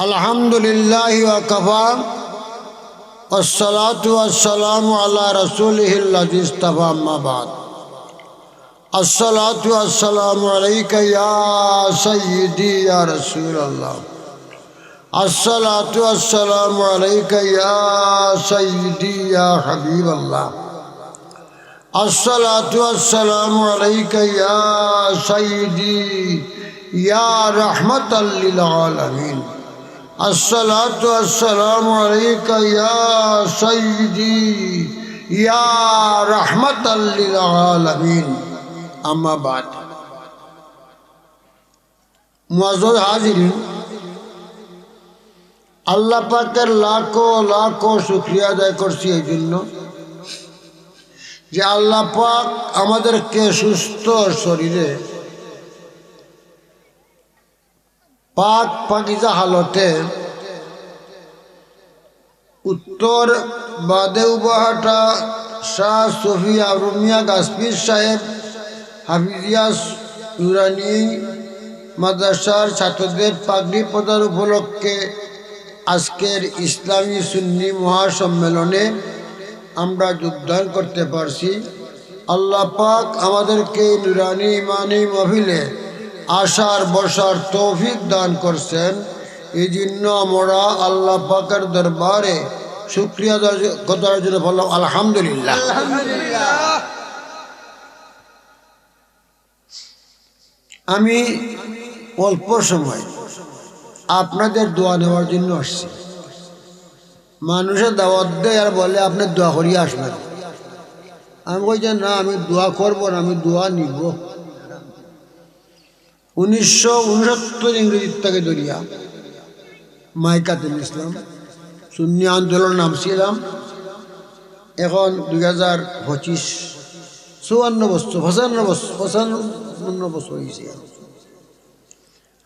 अल्हम्दुलिल्लाहि व कफ़ा अस्सलातु वस्सलामु अला रसूलिहिल्लज़ी इस्तफ़ा अम्मा बाद अस्सलातु वस्सलामु अलैका या सय्यदी या रसूलल्लाह अस्सलातु वस्सलामु अलैका या सय्यदी या हबीबल्लाह अस्सलातु वस्सलामु अलैका या सय्यदी या रहमतल लिल आलमीन अस्सलातु वस्सलामु अलैका या सय्यदी या रहमतल लिल आलमीन अम्मा बाद मुअज़्ज़ज़ हाज़िरीन আল্লাহ পাকের লাখো লাখো শুকরিয়া আদায় করছি এই জন্য যে আল্লাহ পাক আমাদেরকে সুস্থ শরীরে পাক পাকিজা হালতে উত্তর বাদেউবাহাটা শাহ সফিয়া রুমিয়া গাছপীর সাহেব হাফিজিয়া নুরানি মাদ্রাসার ছাত্রদের পাগড়ি প্রদান উপলক্ষে আজকের ইসলামী সুন্নি মহাসম্মেলনে আমরা যোগদান করতে পারছি। আল্লাহ পাক আমাদেরকে নুরানি ইমানি মাহফিলে আসার বসার তৌফিক দান করছেন। এই জন্য আমরা আল্লাহ পাকের দরবারে শুকরিয়া করার জন্য বললাম আলহামদুলিল্লাহ। আমি অল্প সময় আপনাদের দোয়া নেওয়ার জন্য আসছি। মানুষের দাওয়াত দেয় আর বলে আপনি দোয়া করিয়ে আসবেন। আমি বলছি না, আমি দোয়া করব না, আমি দোয়া নিব। 1969 ইংরেজির থেকে দরিয়া মাইকাতুল ইসলাম সুন্নি আন্দোলন নামছিলাম। এখন 2025 55 বছর হয়েছে।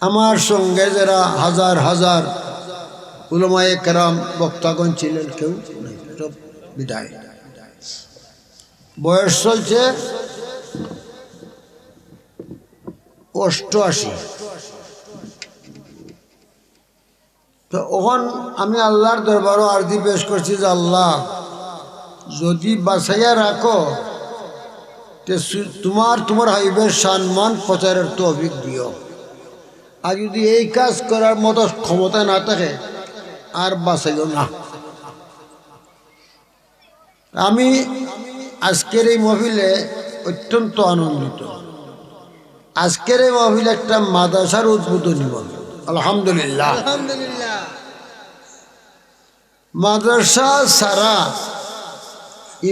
আমার সঙ্গে যারা হাজার হাজার উলামায়ে কেরাম বক্তাগণ ছিলেন কেউ নাই, সব বিদায়। বয়স চলছে 88। তো ওখান আমি আল্লাহর দরবারও আরজি পেশ করছি যে আল্লাহ যদি বাঁচাইয়া রাখো তোমার হাইবের সম্মান প্রচারের তৌফিক দিও। আর যদি এই কাজ করার মতো ক্ষমতা না থাকে আর বাঁচাইও না। আমি আজকের এই মাহফিলে অত্যন্ত আনন্দিত। আজকের এই মাহফিলে একটা মাদ্রাসার উদ্বোধনী মাহফিল, আলহামদুলিল্লাহ। মাদ্রাসা ছাড়া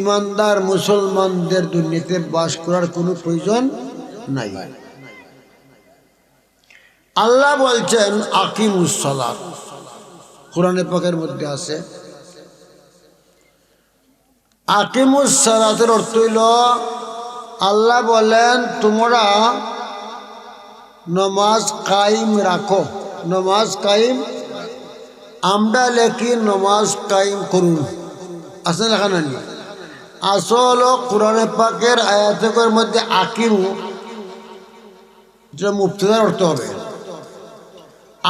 ইমানদার মুসলমানদের দুনিয়াতে বাস করার কোনো প্রয়োজন নাই। আল্লাহ বলছেন আকিমুস সালাত, কোরআনে পাকের মধ্যে আছে। আকিমুস সালাতের অর্থ হইল আল্লাহ বলেন তোমরা নমাজ কায়েম রাখো। নমাজ কায়েম, আমরা লেখি নমাজ কায়েম করুন, আছে লেখা নানি। আসল কোরআনে পাকের আয়াতের মধ্যে আকিমু যেটা মুফতিদার অর্থ হবে।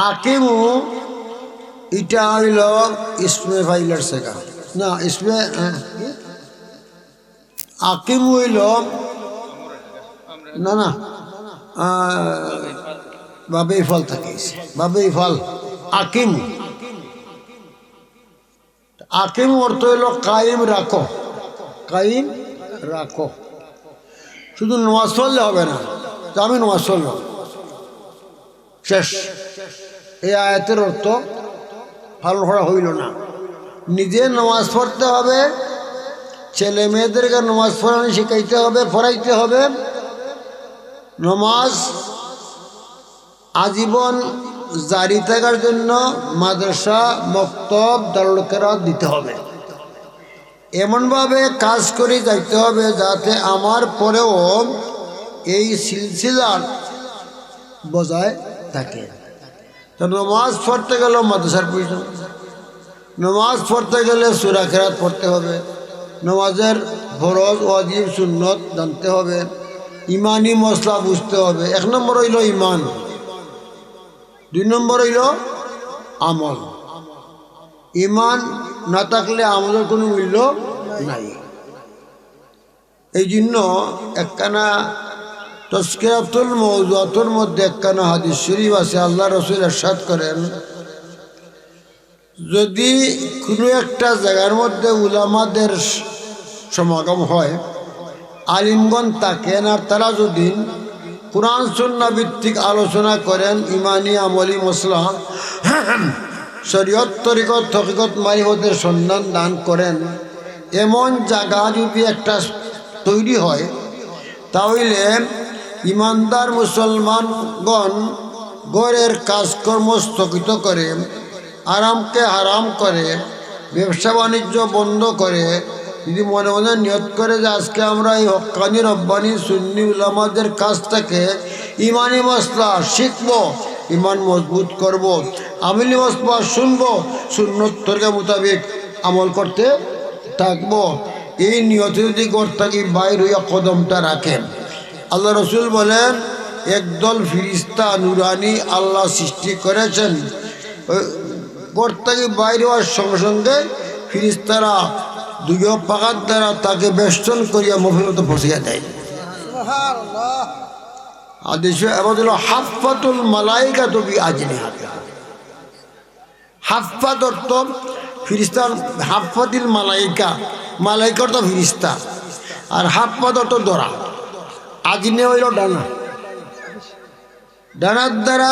আকিমু এটা হইল ইসমে ফাইলের শেখা না, ইসমে আকিমু হইল না না বাবে ফল থাকে, বাবে ফল আকিমু। আকিমু অর্থ হইল কায়েম রাখো, কায়েম রাখো। শুধু নামাজ পড়লে হবে না, আমি নামাজ পড়লাম শেষ, এই আয়াতের অর্থ পালন করা হইল না। নিজে নামাজ পড়তে হবে, ছেলে মেয়েদেরকে নামাজ পড়ানো শিখাইতে হবে, পড়াইতে হবে। নামাজ আজীবন জারি থাকার জন্য মাদ্রাসা মক্তব দারুল কেরাত দিতে হবে। এমনভাবে কাজ করে যাইতে হবে যাতে আমার পরেও এই সিলসিলার বজায় থাকে। তো নামাজ পড়তে গেলেও মাদ্রাসার প্রয়োজন, নামাজ পড়তে গেলে সূরা কেরাত পড়তে হবে, নামাজের ফরজ ওয়াজিব সুন্নত জানতে হবে, ইমানি মশলা বুঝতে হবে। 1 নম্বর হইল ইমান, 2 নম্বর হইল আমল। ইমান না থাকলে আমলের কোনো মূল্য নাই। এই জন্য একখানা তাজকিরাতুল মাওজুআতের মধ্যে একখানা হাদিস শরীফ আছে, আল্লাহ রাসূল ইরশাদ করেন, যদি কোনো একটা জায়গার মধ্যে উলামাদের সমাগম হয়, আলিমগণ থাকেন, আর তারা যদি কুরআন সুন্নাহ ভিত্তিক আলোচনা করেন, ইমানি আমলি মসলা শরীয়ত তরিকত হকিকত মারিফতের সন্ধান দান করেন, এমন জায়গা যদি একটা তৈরি হয়, তাহলে ইমানদার মুসলমানগণ ঘরের কাজকর্ম স্থগিত করে, আরামকে হারাম করে, ব্যবসা বাণিজ্য বন্ধ করে, যদি মনে মনে নিয়ত করে যে আজকে আমরা এই হক্কানি রব্বানি সুন্নি উলামাদের কাছ থেকে ইমানি মসলা শিখব, ইমান মজবুত করব, আমলি মসলা শুনবো, সুন্নত তরিকা মোতাবেক আমল করতে থাকবো, এই নিয়তে যদি ঘর থাকি বাইর হইয়া কদমটা রাখেন, আল্লাহ রসুল বলেন একদল ফিরিস্তা নুরানি আল্লাহ সৃষ্টি করেছেন, ঘর থেকে বাইরে হওয়ার সঙ্গে সঙ্গে ফিরিস্তারা দুই পাকার দ্বারা তাকে বেষ্টন করিয়া মফিলতে বসিয়া দেয়। আদেশ এবার হল হাফাতুল মালাইকা তবি আজনিহাতে। হাফাত অর্থ ফিরিস্তার, হাফাতিল মালাইকা, মালাইকা অর্থ ফিরিস্তা, আর হাফাত অর্থ দরা, আজনে হইল ডানা। ডানার দ্বারা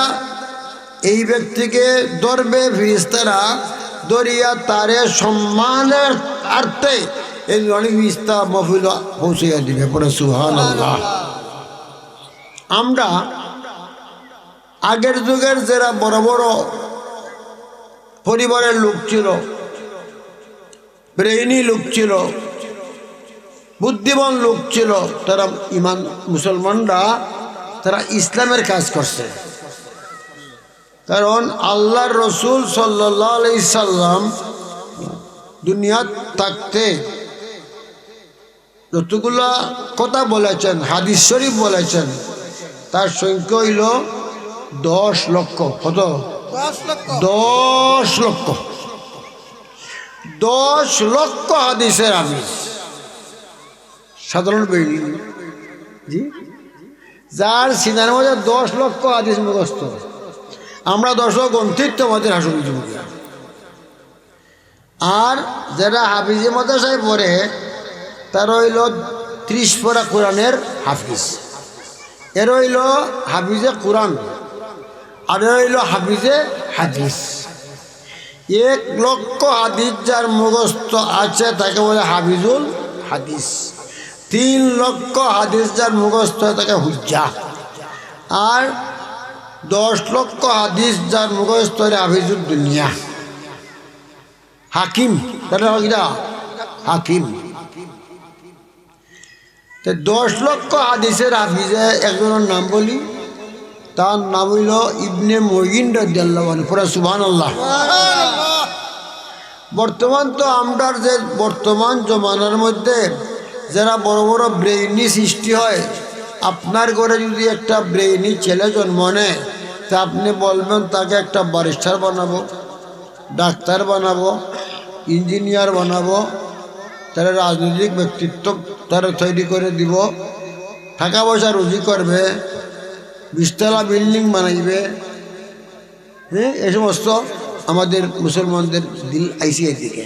এই ব্যক্তিকে ধরবে ফিরিস্তারা, দরিয়া তারে সম্মানের আর্থে এই অনেক ফিরিস্তা মফিল পৌঁছাইয়া দিবে। পরে সুবহানাল্লাহ। আমরা আগের যুগের যারা বড় বড় পরিবারের লোক ছিল, ব্রেইনি লোক ছিল, বুদ্ধিমান লোক ছিল, তারা ইমান মুসলমানরা তারা ইসলামের কাজ করছে। কারণ আল্লাহর রসুল সাল্লাল্লাহু আলাইহি সাল্লাম দুনিয়াত থাকতে যতগুলা কথা বলেছেন, হাদিস শরীফ বলেছেন, তার সংখ্যা হইল 10 লক্ষ। কত? 10 লক্ষ। 10 লক্ষ হাদিসের আমিজ। সাধারণ বেড়ি জি, যার সিনার মধ্যে 10 লক্ষ হাদিস মুখস্থ, আমরা 10 গন্তিত্ব আমাদের হাসুন। আর যারা হাফিজে মাদ্রাসায় পড়ে তার হইল 30 পড়া কোরআনের হাফিজ, এর হইল হাফিজে কোরআন, আর হইল হাফিজে হাদিস। 1 লক্ষ হাদিস যার মুখস্থ আছে তাকে বলে হাফিজুল হাদিস। 3 লক্ষ হাদিস যার মুখস্থ তাকে হুজ্জা। আর 10 লক্ষ হাদিস যার মুখস্থ হাফিজুল দুনিয়া, হাকিম। হাকিম 10 লক্ষ হাদিসের হাফিজে একজনের নাম বলি, তার নাম হইল ইবনে মুঈন রাদিয়াল্লাহু আনহু। পুরা সুবহানাল্লাহ। বর্তমান তো আমরা যে বর্তমান জমানার মধ্যে যারা বড় বড় ব্রেইনি সৃষ্টি হয়, আপনার ঘরে যদি একটা ব্রেইনি ছেলে জন্ম নেয়, তা আপনি বলবেন তাকে একটা ব্যারিস্টার বানাবো, ডাক্তার বানাবো, ইঞ্জিনিয়ার বানাবো, তারা রাজনৈতিক ব্যক্তিত্ব তারা তৈরি করে দিব, টাকা পয়সা রুজি করবে, 20 তলা বিল্ডিং বানাইবে। হ্যাঁ, এই সমস্ত আমাদের মুসলমানদের দিল আইসি এদিকে।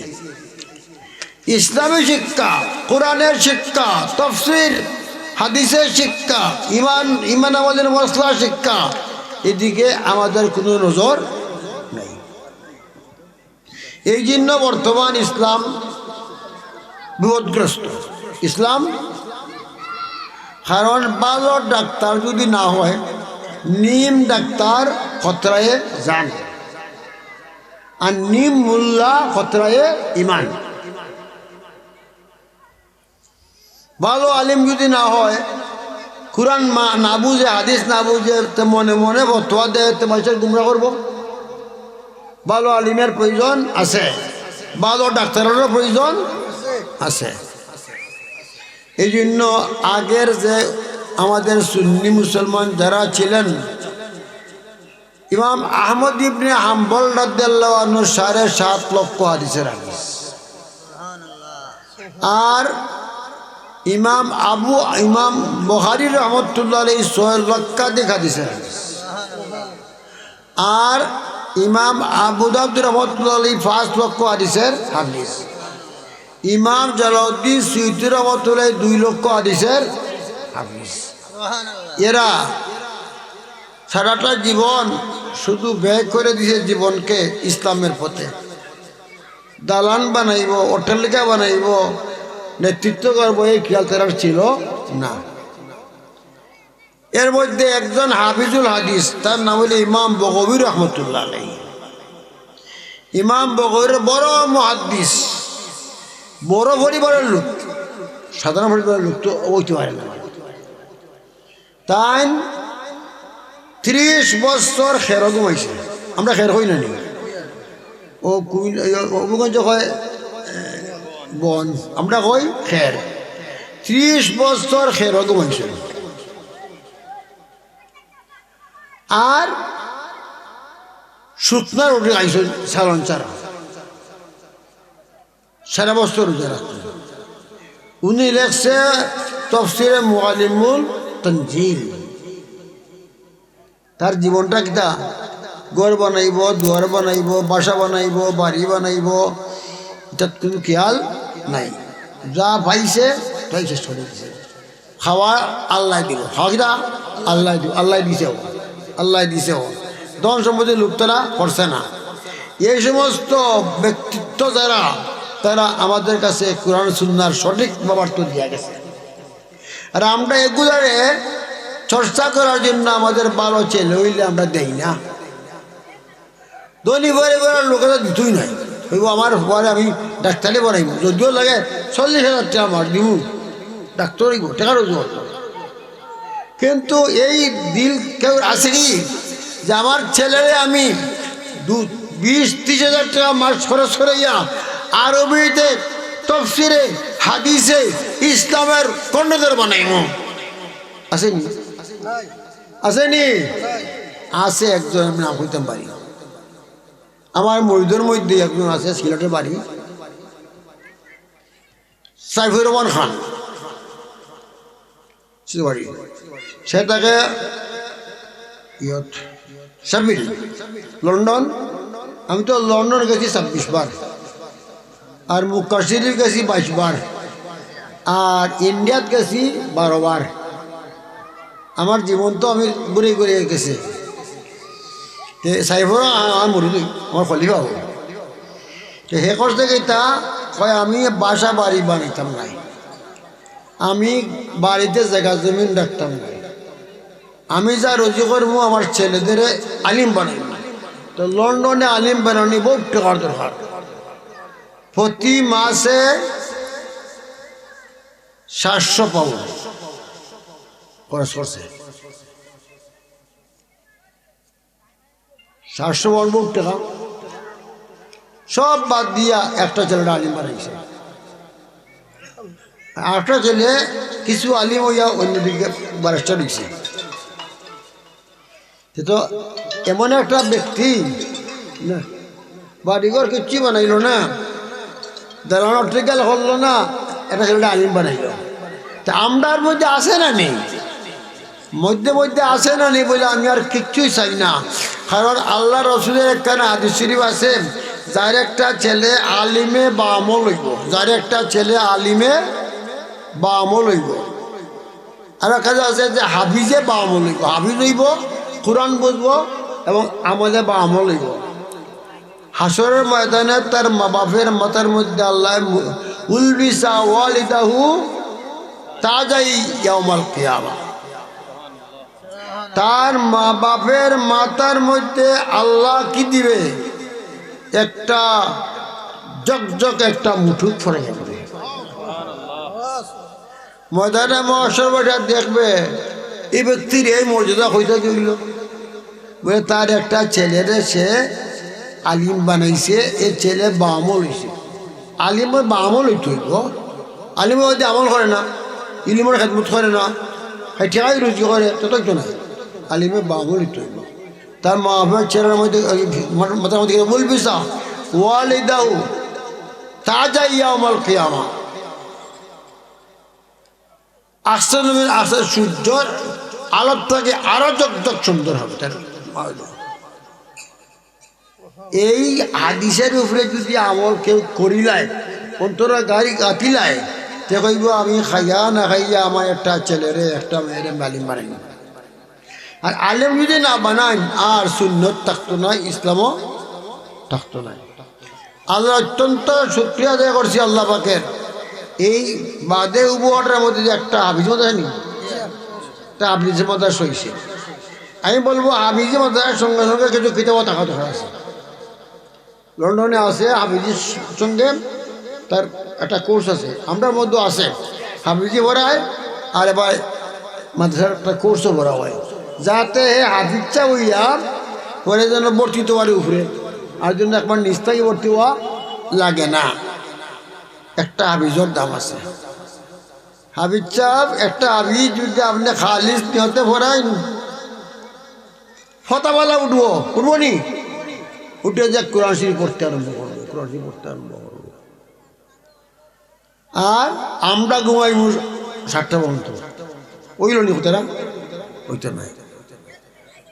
ইসলামী শিক্ষা, কোরআনের শিক্ষা, তাফসীর হাদিসের শিক্ষা, ইমান আমাদের মসলা শিক্ষা, এদিকে আমাদের কোনো নজর নেই। এই জন্য বর্তমান ইসলাম বিপদগ্রস্ত। ইসলাম, কারণ ভালো ডাক্তার যদি না হয়, নিম ডাক্তার খতরায়ে জান, আর নিম মোল্লা খতরায়ে ইমান। ভালো আলিম যদি না হয়, কুরআন না বুঝে, হাদিস না বুঝে, মনে মনে ফতোয়া দেয়, তো মানুষের গুমরা করবো। ভালো আলিমের প্রয়োজন আছে, ভালো ডাক্তারেরও প্রয়োজন আছে। এই জন্য আগের যে আমাদের সুন্নি মুসলমান যারা ছিলেন, ইমাম আহমদ ইবনে হাম্বল রাদিয়াল্লাহু আনহু 7.5 লক্ষ হাদিসের হাদিস, আর ইমাম বুখারী রহমতুল্লাহ আলাইহি 6 লক্ষাধিক হাদিসের হাদিস, আর ইমাম আবু দাউদ রহমতুল্লাহ আলাইহি 5 লক্ষ হাদিসের হাদিস, ইমাম জালালউদ্দিন সুয়ুতী রহমতুল্লাহ 2 লক্ষ হাদিসের হাদিস। এরা সারাটা জীবন শুধু ব্যয় করে দিয়েছে জীবনকে ইসলামের পথে। দালান বানাইব, অট্টালিকা বানাইব, নেতৃত্ব করব, এই খেয়াল তার ছিল না। এর মধ্যে একজন হাফিজুল হাদিস, তার নাম হল ইমাম বগবী রহমতুল্লাহ আলাইহি। ইমাম বগবীর বড় মুহাদ্দিস, বড় পরিবারের লোক, সাধারণ পরিবারের লোক তো হইতে পারে না। তাই 30 বছর খের ঘুমাইছে। আমরা খের হই না নি, ও অভিগঞ্জ হয় বন, আমরা কই খের। 30 বছর খের ঘুমাইছে, আর শুকনার উঠে খাইছে সালন চারা, সারা বছর রোজা রাখত। উনি লেখছে তাফসীরে মুআল্লিমুল তানজিল। তার জীবনটা কিতা, ঘর বানাইব, দুয়ার বানাইব, বাসা বানাইব, বাড়ি বানাইব, এটা কোনো খেয়াল নাই। যা পাইছে তাই শেষ করে দিছে। খাওয়া আল্লাহ দিল, খাওয়া কিতা আল্লাহ দিব, আল্লাহ দিছেও, আল্লাহ দিছেও। ধন সম্পত্তির লোক তারা করছে না। এই সমস্ত ব্যক্তিত্ব যারা, তারা আমাদের কাছে কোরআন সুন্নাহর সঠিক বাবার্থ দিয়া গেছে। আর আমরা এগুলারে চর্চা করার জন্য আমাদের ভালো ছেলে হইলে আমরা দেই না। ধনী পরিবারের লোকেরা দিতই নাই, হইব আমার পরে আমি ডাক্তারি বানাইব, যদিও লাগে 40,000 টাকা আমার দিব, ডাক্তার হইব, টাকার জোর। কিন্তু এই দিল কেউ আছে কি যে আমার ছেলেরে আমি 20-30 হাজার টাকা মাস খরচ করাইয়া আরবিতে, তাফসীরে, হাদিসে, ইসলামের কর্ণধার বানাইব? আসেনি? আসেনি? আছে একজন, আমি নাম কইতাম পারি। আমার মরিদের মধ্যে একজন আছে, সিলেটের বাড়ি, সাইফুর রহমান খান বাড়ি। সে তাকে সাবিল লন্ডন, আমি তো লন্ডন গেছি 26 বার, আর মক্কা শরীফ গেছি 22 বার, আর ইন্ডিয়াত গেছি 12 বার। আমার জীবন তো আমি ঘুরে ঘুরে গেছে। সাইফুর আমার মরিদ, আমার খলিফা হব। হে করতে গেতা কয় আমি বাসা বাড়ি বানাইতাম নাই, আমি বাড়িতে জায়গা জমিন রাখতাম নাই, আমি যা রুজি করবো আমার ছেলেদের আলিম বানাইব। তো লন্ডনে আলিম বানানি বহুত টাকার দরকার। প্রতি মাসে 700 পাউন্ড খরচ করছে। 700 পাউন্ড বহুত টাকা। সব বাদ দিয়া একটা ছেলেটা আলিম বানাইছে। একটা ছেলে কিছু আলিম হইয়া অন্যদিকে ব্যারিস্টার হইছে। তো এমন একটা ব্যক্তি না, বাড়িঘর কিচ্ছু বানাইল না, দালানোর টিকাল করলো না, একটা ছেলেটা আলিম বানাইল। তা আমরার মধ্যে আসে না নেই, মধ্যে মধ্যে আসে না নেই বলে আমি আর কিচ্ছুই চাই না। কারণ আল্লাহ রসুলের একখানা হাদিস শরীফ আছে, যার একটা ছেলে আলিমে বা আমল হইব, যার একটা ছেলে আলিমে বা আমল হইব। আর কাজে আছে যে হাফিজে বা আমল হইব, হাফিজ হইব, কোরআন বুঝবো এবং আমলে বা আমল হইব। হাসরের ময়দানে তার মা বাপের মাথার মধ্যে আল্লাহ উলবিসা ওয়ালিদাহু তাজাই ইয়াউমাল কিয়ামা, তার মা বাপের মাথার মধ্যে আল্লাহ কি দিবে, একটা জকজক একটা মুঠুক ফরে যাবে। ময়দানে মহাশর বসে দেখবে এই ব্যক্তির এই মর্যাদা হইতে গেল, বলে তার একটা ছেলেরে সে আলিম বানাইছে, এই ছেলে বামল হয়েছে। আলিমের বামল হইতে হইব, আলিমের মধ্যে আমল করে না, ইলিমের খেদমত করে না, ঠেকাই রুজি করে, তত না, আলিমে বামল হইতে হইব। তার মা বাবার ছেলের মধ্যে মাথার মধ্যে বলবি সা ওয়ালিদাউ তাজা ইয়াউমাল কিয়ামা আসর সূর্যর আলোর থেকে আরো জগজগ সুন্দর হবে তার। এই হাদিসের উপরে যদি আমল কেউ করিলায় অন্তরা গাড়ি কাটিলায় তে কইব আমি খাইয়া না খাইয়া আমার একটা ছেলেরে একটা মেয়েরে মালিম বানাই। আর আলেম যদি না বানাই আর সুন্নত থাকতো না, ইসলামও থাকতো না। আল্লাহ অত্যন্ত শুকরিয়া আদায় করছি আল্লাহ পাকের। এই বাদে উপহারের মধ্যে যে একটা হাফিজ মাদ্রাসা তা হাফিজের মাদ্রাসা হয়েছে। আমি বলবো হাফিজের মাদ্রাসার সঙ্গে সঙ্গে কিছু কিতাবও থাকা দরকার আছে। লন্ডনে আছে হাফিজের সঙ্গে তার একটা কোর্স আছে, আমরার মধ্যে আছে হাফিজি পড়ায় আর এবার মাদ্রাসার একটা কোর্সও পড়া হয়, যাতে হাফিজটা হইয়া পরে যেন ভর্তি তো পারে উপরে, আর জন্য একবার নিস্তায় ভর্তি হওয়া লাগে না। একটা হাফিজর দাম আছে। হাফিজ সাহেব একটা হাফিজ যদি আপনি খালিস নিহতে পড়াইন ফতাওয়ালা উঠবো নি, উঠে যে কোরআন শরীফ পড়তে আরম্ভ করবো, কোরআন শরীফ পড়তে আরম্ভ করবো। আর আমরা ঘুমাইব 7টা পর্যন্ত, ওইল নি কোথায় ওইটা নাই।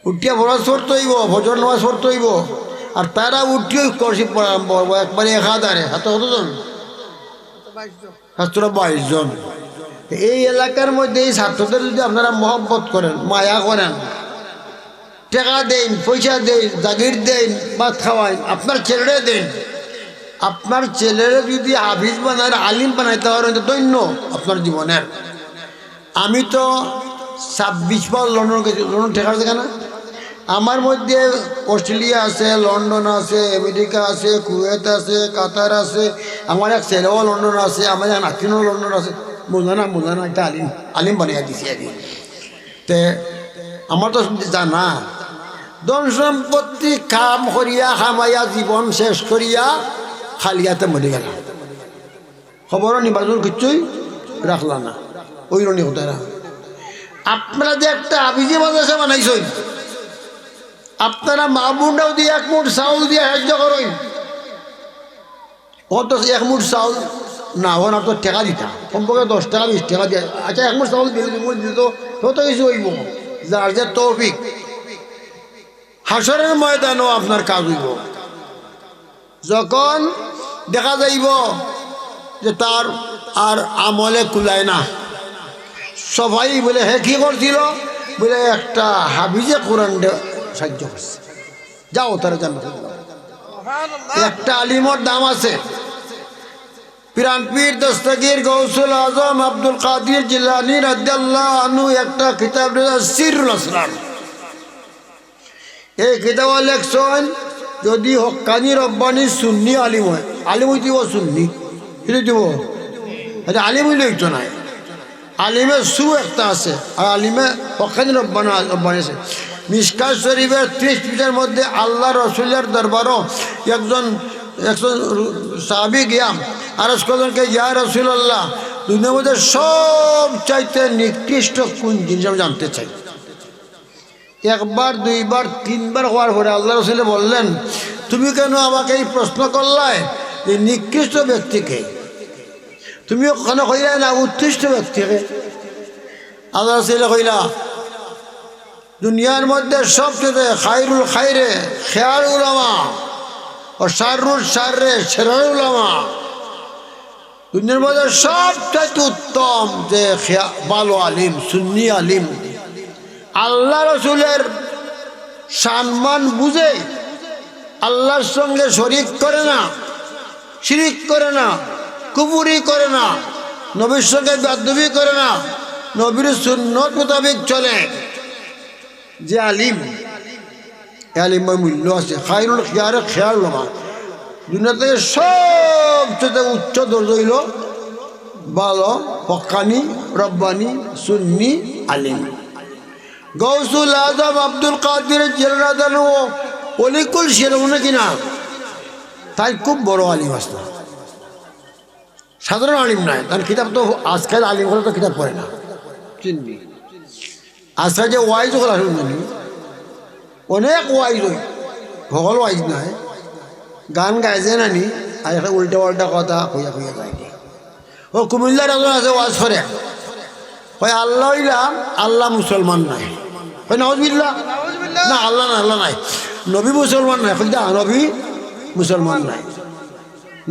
উঠিয়া ফরজ পড়তে হইব, ফজর নামাজ পড়তে হইব, আর তারা উঠিও কোরআন শরীফ পড়া আরম্ভ করবো একবারে 1000-এ। কতজন? 722 জন। এই এলাকার মধ্যে এই ছাত্রদের যদি আপনারা মহব্বত করেন, মায়া করেন, টাকা দেন, পয়সা দেন, জাগির দেন, ভাত খাওয়ান, আপনার ছেলেরে দেন, আপনার ছেলেরে যদি হাফিজ বানায় আলিম বানাইতে পারেন তো দৈন্য আপনার জীবনের। আমি তো 26 বার লন্ডন গেছি, লন্ডন ঠেকার দেখা না। আমার মধ্যে অস্ট্রেলিয়া আছে, লন্ডন আছে, আমেরিকা আছে, কুয়েত আছে, কাতার আছে, আমার এক ছেলেও লন্ডন আছে, আমার এক নাতিনও লন্ডন আছে। বোঝানা একটা আলিম বানিয়ে দিছি আর কি। তে আমার তো জানা ধন সম্পত্তি কাম করিয়া খামাইয়া জীবন শেষ করিয়া খালিয়াতে মরে গেল, খবরও নির্বাচন কিছুই রাখলা না, ওই রনি হতে না। আপনারা যে একটা আবিজি মাদ্রাসা বানাইছেন, আপনারা মা বোনরাও দিয়ে 1 মুঠ চাউল দিয়ে সাহায্য করেন। অত 1 মুঠ চাউল না হন আপনার টাকা দিতাম, কমপক্ষে 10 টাকা 20 টাকা দিয়ে, আচ্ছা 1 মুঠ চাউল দিলে দিত তত কিছু হইব, যার যে তৌফিক। হাসরের ময়দানও আপনার কাজ হইব। যখন দেখা যাইব যে তার আর আমলে কুলায় না, সবাই বলে হে কি করছিল, বলে একটা হাফিজে কোরআন সাহায্য করছে, যাও তারা জান্নাত। একটা আলিমর দাম আছে। পিরানপীর দস্তগীর গৌসুল আজম আব্দুল কাদির জিলানী রাদিয়াল্লাহু আনহু একটা কিতাব সিরুল আসরার, এই কিতাব লেখছেন যদি হক্কানি রব্বানি সুন্নি আলিম হয়, আলিম হইতে সুন্নি এটা দিব, এটা আলিম হইলে হইতো না। আলিমে সু একটা আছে আর আলিমে হক্কানি রব্বানি আছে। মিশকাত শরীফের 30 পৃষ্ঠার মধ্যে আল্লাহ রসুলের দরবারও একজন সাহাবী গিয়া আরজ করলেনকে, ইয়া রাসূলুল্লাহ, দুনিয়ার মধ্যে সব চাইতে নিকৃষ্ট কোন জিনিস আমি জানতে চাই। 1 বার 2 বার 3 বার হওয়ার পরে আল্লাহ রসুল বললেন, তুমি কেন আমাকে এই প্রশ্ন করলে যে নিকৃষ্ট ব্যক্তিকে? তুমি ওখানে কইলা না উৎকৃষ্ট ব্যক্তিকে? আল্লাহ রসুল কইলা, দুনিয়ার মধ্যে সবচেয়ে খায়রুল খায়রে খেয়ার উলামা ও শাররুল শাররে শেরার উলামা। দুনিয়ার মধ্যে সবচেয়ে উত্তম যে ভালো আলিম, সুন্নি আলিম, আল্লাহ রসুলের সম্মান বুঝে, আল্লাহর সঙ্গে শরিক করে না, শিরিক করে না, কুফরি করে না, নবীর সঙ্গে বেয়াদবি করে না, নবীর সুন্নত মোতাবেক চলে, যে আলিম, আলিমের মূল্য আছে। খায়রুল খিয়ারে খেয়াল উলামা, দুনিয়া থেকে সবচেয়ে উচ্চ দর্জা হইল ভালো হক্কানি রব্বানি সুন্নি আলিম। গৌসুল আজম আব্দুল কাদির জিলানী অলিকুল শিরমনে কিনা তাই খুব বড় আলিম আসতো, সাধারণ আলিম নাই। তার কিতাব তো আজকাল আলিম হলে তো কিতাব পড়ে না, চিনবি আজকাল যে ওয়াইজ হল আসুন জানি অনেক ওয়াইজ হয়, ভগল ওয়াইজ নাই, গান গাইছে নানি আর একটা উল্টা পাল্টা কথা কইয়া কইয়া যায়। ও কুমিল্লার একজন আছে ওয়াজ করে, হয় আল্লাহ হইলাম আল্লাহ মুসলমান নাই, হয় নাউজুবিল্লাহ, না আল্লাহ না আল্লাহ নাই, নবী মুসলমান নাই, কইতা নবী মুসলমান নাই,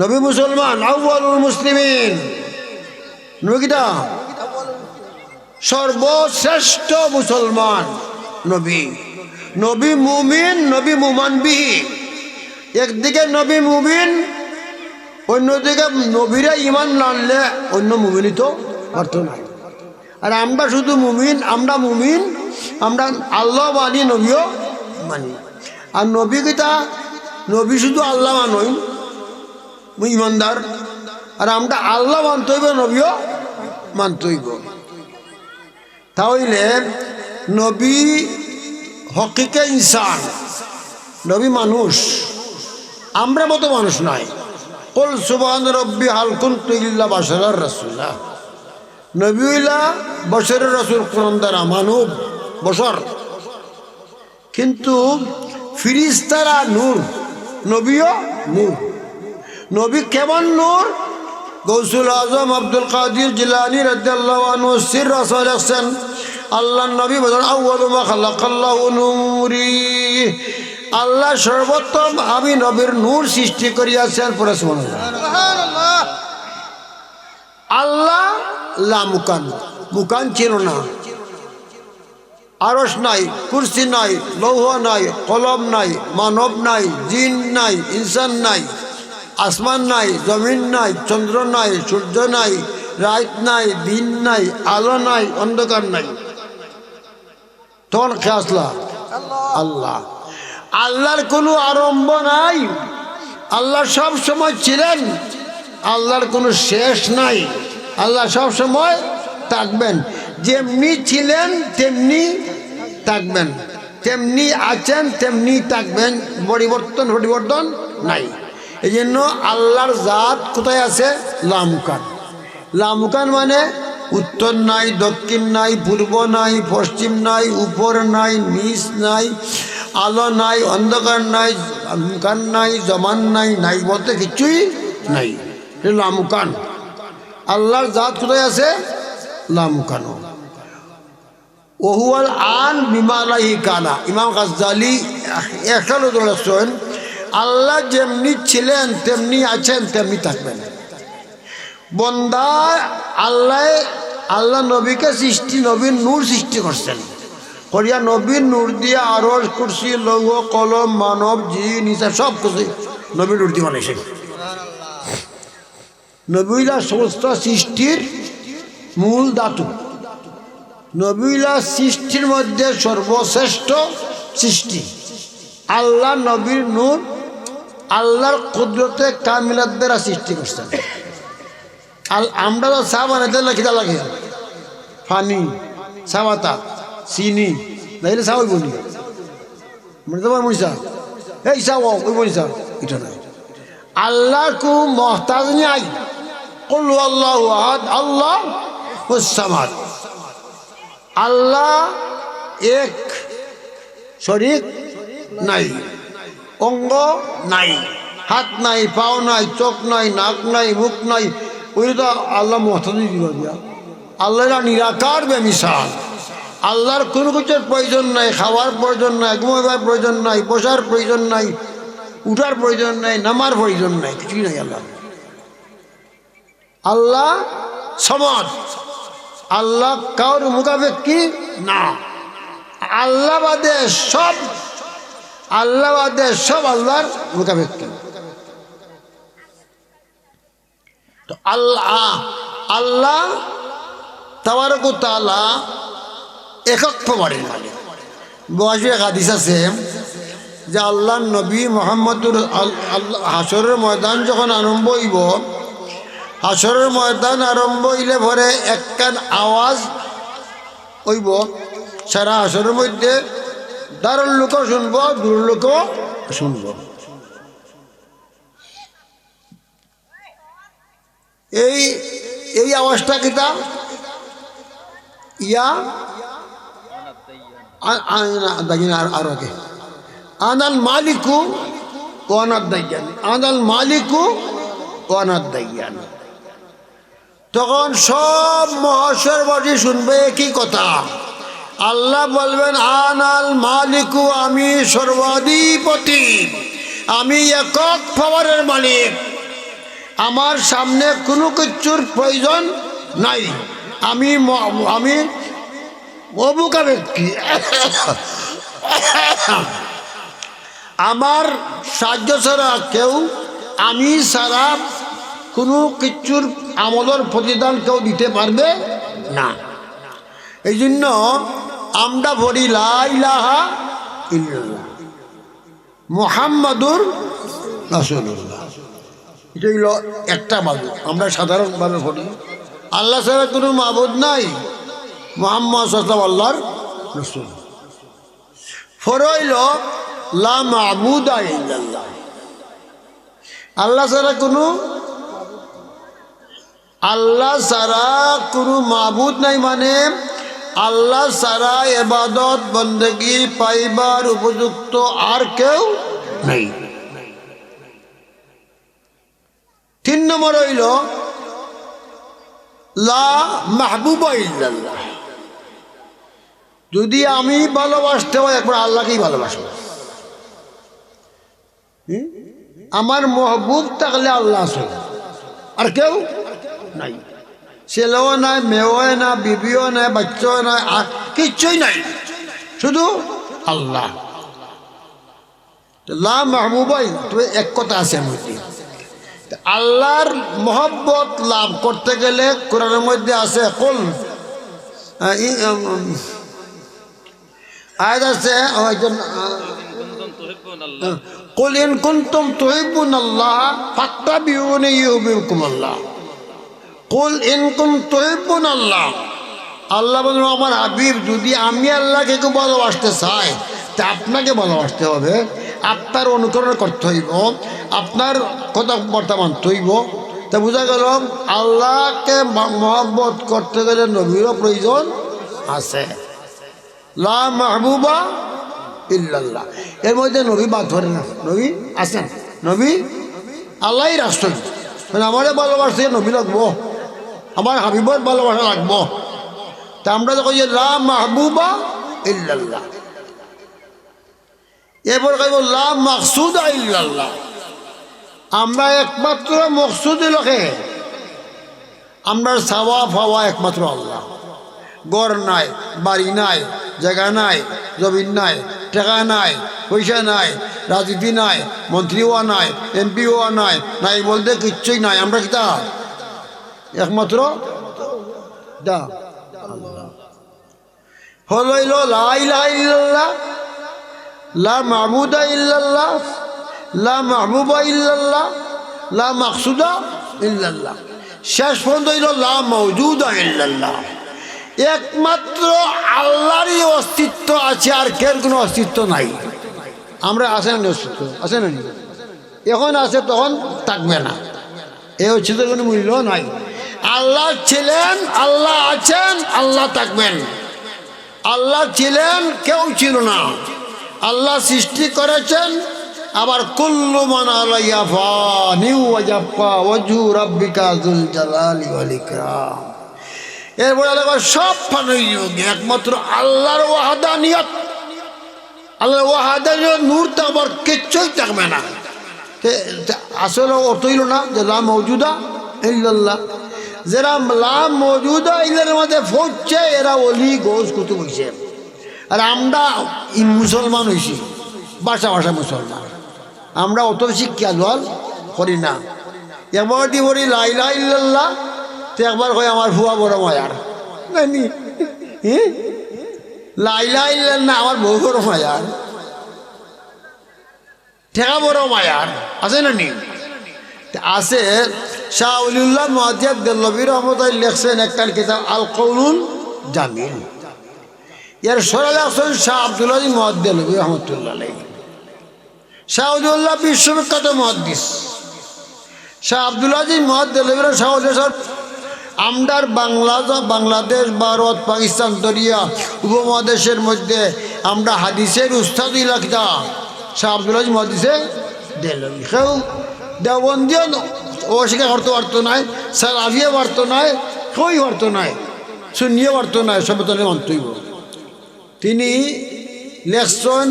নবী মুসলমান আউয়ালুল মুসলিমিন, নবী কিটা সর্বশ্রেষ্ঠ মুসলমান নবী, নবী মুমিন, নবী মুমান বিহি, একদিকে নবী মুমিন, অন্যদিকে নবীরা ইমান আনলে অন্য মুমিনই তো অর্থ নাই। আর আমরা শুধু মুমিন, আমরা মুমিন, আমরা আল্লাহ মানি নবীও মানি। আর নবী কিতা নবী শুধু আল্লাহ মানই ইমানদার, আর আমরা আল্লাহ মানতে হইব নবীও মানতে হইব। তাহলে নবী হকিকে ইনসান, নবী মানুষ, আমরা মতো মানুষ নাই। কুল সুবহান রব্বি হাল কুনতু ইল্লা বাশারার রাসূলা, নবী হইলা বশরের রাসূল, কোরআন দ্বারা মানব বশর, কিন্তু ফিরিস্তারা নূর, নবীও নূর। নবী কেমন নূর? গৌসুল আজম আব্দুল কাদির জিলানী রাদিয়াল্লাহু আনহু সির রাসূল আছেন, আল্লাহর নবী বলেন আউয়ালু মা খালাকাল্লাহু নূরি, আল্লাহ সর্বোত্তম আমি নবীর নূর সৃষ্টি করিয়াছেন। পরে সুবহানাল্লাহ। আল্লাহ লা মুকান, মুকান ছিল না, আরশ নাই, কুরসি নাই, লৌহ নাই, কলম নাই, মানব নাই, জিন নাই, ইনসান নাই, আসমান নাই, জমিন নাই, চন্দ্র নাই, সূর্য নাই, রাত নাই, দিন নাই, আলো নাই, অন্ধকার নাই, তখন কে আসলা? আল্লাহ। আল্লাহর কোনো আরম্ভ নাই, আল্লাহ সব সময় ছিলেন, আল্লাহর কোনো শেষ নাই, আল্লাহ সব সময় থাকবেন, যেমনি ছিলেন তেমনি থাকবেন, তেমনি আছেন তেমনি থাকবেন, পরিবর্তন নাই। এই জন্য আল্লাহর জাত কোথায় আছে? লামুকান। লামুকান মানে উত্তর নাই, দক্ষিণ নাই, পূর্ব নাই, পশ্চিম নাই, উপর নাই, নিচ নাই, আলো নাই, অন্ধকার নাই, মুকান নাই, জমান নাই, নাই বলতে কিছুই নাই, লামুকান। আল্লাহর জাত কোথায় আছে? লামুকান। ওহুয়াল আন বিমালাহি কানা, ইমাম গাজ্জালি এখানে বলেছেন আল্লাহ যেমনি ছিলেন তেমনি আছেন তেমনি থাকবেন। বন্দা আল্লাহ নবীকে সৃষ্টি, নবীর নূর সৃষ্টি করছেন, করিয়া নবীর নূর দিয়ে আরশ, কুরসি, লৌহ, কলম, মানব, জিন, ইনসান সব কিছু নবীর নূর দিয়ে বানাইছেন। নবীলা সমস্ত সৃষ্টির মূল ধাতু, নবীলা সৃষ্টির মধ্যে সর্বশ্রেষ্ঠ সৃষ্টি। আল্লাহ নবীর নূর আল্লাহর কুদরতে কামিলাত দ্বারা সৃষ্টি করছেন। আমরা তো চা বানাইতে লেখিটা লাগে, পানি, চা পাতা, চিনি নাইলে চা হইব নি? মানে তোমার মরিচা এই চা ওই মরিচা এটা নাই। আল্লাহর কো মহতাজ নাই। কুল আল্লাহু আহাদ আল্লাহুস সামাদ, আল্লাহ এক, শরীক নাই, অঙ্গ নাই, হাত নাই, পাও নাই, চোখ নাই, নাক নাই, মুখ নাই, ওই তো আল্লাহ মহতাজি দিবা দিয়া। আল্লাহ নিরাকার বেমিসাল, আল্লাহর কোনো কিছুর প্রয়োজন নাই, খাওয়ার প্রয়োজন নাই, ঘুমাবার প্রয়োজন নাই, বসার প্রয়োজন নাই, উঠার প্রয়োজন নাই, নামার প্রয়োজন নাই, কিছুই নাই। আল্লাহ সমাদ, আল্লাহ কার মুখাপেক্ষী না, আল্লাহ বাদে সব, আল্লাহ বাদে সব আল্লাহর মুখাপেক্ষী। তো আল্লাহ তাবারক ওয়া তাআলা একক প্রমাণের মালিক। বয়সে এক হাদিস আছে যে আল্লাহ নবী মুহাম্মদুর হাসরের ময়দান যখন আরম্ভ হইব, হাসরের ময়দান আরম্ভ হইলে পরে একখান আওয়াজ হইব, সারা হাসরের মধ্যে দারুল লোকও শুনব, দূর লোকও শুনব। এই আওয়াজটা কিতা ইয়া আর আগে আনাল মালিকু ওয়ানাদ দাইয়ান, আনাল মালিকু ওয়ানাদ দাইয়ান। তখন সব মহাশয়বাসী শুনবে একই কথা। আল্লাহ বলবেন আনাল মালিকু, আমি সর্বাধিপতি, আমি একক পাওয়ারের মালিক, আমার সামনে কোনো কিছুর প্রয়োজন নাই, আমি অবুকা ব্যক্তি, আমার সাহায্য ছাড়া কেউ, আমি ছাড়া কোনো কিছুর আমলের প্রতিদান কেউ দিতে পারবে না। এই জন্য আমরা বলি লা ইলাহা ইল্লাল্লাহ মুহাম্মাদুর রাসূলুল্লাহ। এটা হলো একটা মাবুদ, আমরা সাধারণভাবে বলি আল্লাহ ছাড়া কোনো মাবুদ নাই, মুহাম্মদ সাল্লাল্লাহু আল্লাহর রাসূল। ফরইল লা মাবুদা ইল্লাল্লাহ, আল্লাহ ছাড়া কোনো, আল্লাহ ছাড়া কোনো মাবুদ নাই, মানে আল্লাহ ছাড়া ইবাদত বন্দেগী পাইবার উপযুক্ত আর কেউ নাই। 3 নম্বর হইল লা মাহবুবা ইল্লাল্লাহ, যদি আমি ভালোবাসতে হয় একবার আল্লাহকেই ভালোবাসব। আমার মহবুব থাকলে আল্লাহ আছে, আর কেউ নাই, ছেলেও নাই, মেয়েও না, বিবিও নাই, বাচ্চাও নাই, আর কিচ্ছুই নাই, শুধু আল্লাহ। লা মাহবুবাই, তবে এক কথা আছে মধ্যে, আল্লাহর মহব্বত লাভ করতে গেলে কোরআনের মধ্যে আছে কুল, আয়াত আছে কুল ইন কুনতুম তুহিব্বুনাল্লাহ ফাত্তাবিউনি ইউহিব্বুকুমুল্লাহ। কুল ইন কুনতুম তুহিব্বুনাল্লাহ, আল্লাহ বলেন আমার হাবিব, যদি আমি আল্লাহকে খুব ভালোবাসতে চাই তা আপনাকে ভালোবাসতে হবে, আপনার অনুকরণ করতে হইব, আপনার কথাবার্তা মানতে হইব। তা বোঝা গেল আল্লাহকে মহব্বত করতে গেলে নবীরও প্রয়োজন আছে। লা মাহবুবা ইল্লাল্লাহ, এর মধ্যে নবী বাদ ধরে না, নবী আছেন, নবী আল্লাহই রাষ্ট্র, মানে আমারে ভালোবাসতে নবী লাগবো, আমার হাবিবর ভালোবাসা লাগবো। তা আমরা যখন লা মাহবুবা ইল্লাল্লাহ, এরপর কইব লা মাকসুদা ইল্লাল্লাহ, আমরা একমাত্র মকসুদ লোকে, আমরা চাওয়া পাওয়া একমাত্র আল্লাহ। ঘর নাই, বাড়ি নাই, জায়গা নাই, জমিন নাই, টাকা নাই, পয়সা নাই, রাজনীতি নাই, মন্ত্রী হওয়া নাই, এমপি হওয়া নাই, নাই বলতে কিচ্ছুই নাই, আমরা কি তা একমাত্র দা আল্লাহ। হইল লা ইলাহা ইল্লাল্লাহ, লা মাবুদা ইল্লাল্লাহ, লা মাহবুবা ইল্লাল্লাহ, লা মাকসুদা ইল্লাল্লাহ, শেষ পর্যন্ত হইল লা মাওজুদা ইল্লাল্লাহ। একমাত্র আল্লাহরই অস্তিত্ব আছে, আর কের কোনো অস্তিত্ব নাই। আমরা আছে না অস্তিত্ব, আছে না? এখন আছে, তখন থাকবে না, এই অস্তিত্বের কোনো মূল্য নাই। আল্লাহ ছিলেন, আল্লাহ আছেন, আল্লাহ থাকবেন। আল্লাহ ছিলেন, কেউ ছিল না, আল্লাহ সৃষ্টি করেছেন। আবার কুল্লু মান আলাইহা ফানি ওয়া ইয়াবকা ওয়াজহু রাব্বিকা যুল জালালি ওয়াল ইকরাম। এরপরে আল্লাহ সব ফানি, একমাত্র আল্লাহর ওয়াহদানিয়ত, আল্লাহর ওয়াহদানিয়ত নূর তো আবার কিচ্ছুই থাকবে না। আসলে অর্থ হইল না যে লা মওজুদা ইল্লাল্লাহ, যারা লা মওজুদা ইল্লার মধ্যে পড়ছে এরা ওলি গোস কুতুব হইছে, আর আমরা মুসলমান হইছি, ভাষা ভাষা মুসলমান, আমরা অত শিক্ষা জল করি না। একবার দি বলি লা ইলাহা ইল্লাল্লাহ, তো একবার কয় আমার ভুয়া বড় মায়ার, লা ইলাহা ইল্লাল্লাহ আমার বউ বড় মায়ার, ঠেকা বড় মায়ার, আছে না নি? আছে। শাহ ওলিউল্লাহ মুহাদ্দিস দেহলভী রহমাতুল্লাহ লেখছেন একটা কিতাব আল কৌলুল জামিল, এর সরালে আসেন শাহ আব্দুল আজিজ মুহাদ্দিস দেহলভী রহমাতুল্লাহ আলাইহি। শাহ ওলিউল্লাহ বিশ্ববিখ্যাত মুহাদ্দিস শাহ আব্দুল আজিজ মুহাদ্দিস দেহলভী শাহ ওলিউল্লাহ আমদার বাংলাদেশ, ভারত, পাকিস্তান দরিয়া উপমহাদেশের মধ্যে আমরা হাদিসের উস্তাদ ইলাকা শাহ আব্দুল আজিজ মহাদিসে দেলভি সেও দেওবন্দিও অস্বীকার করতে পারতো নাই, সালাফিয়া পারতো নাই, কেউই পারতো নাই, সুন্নিও পারতো নাই, সবেতনে মন্তব্য। তিনি লেখছেন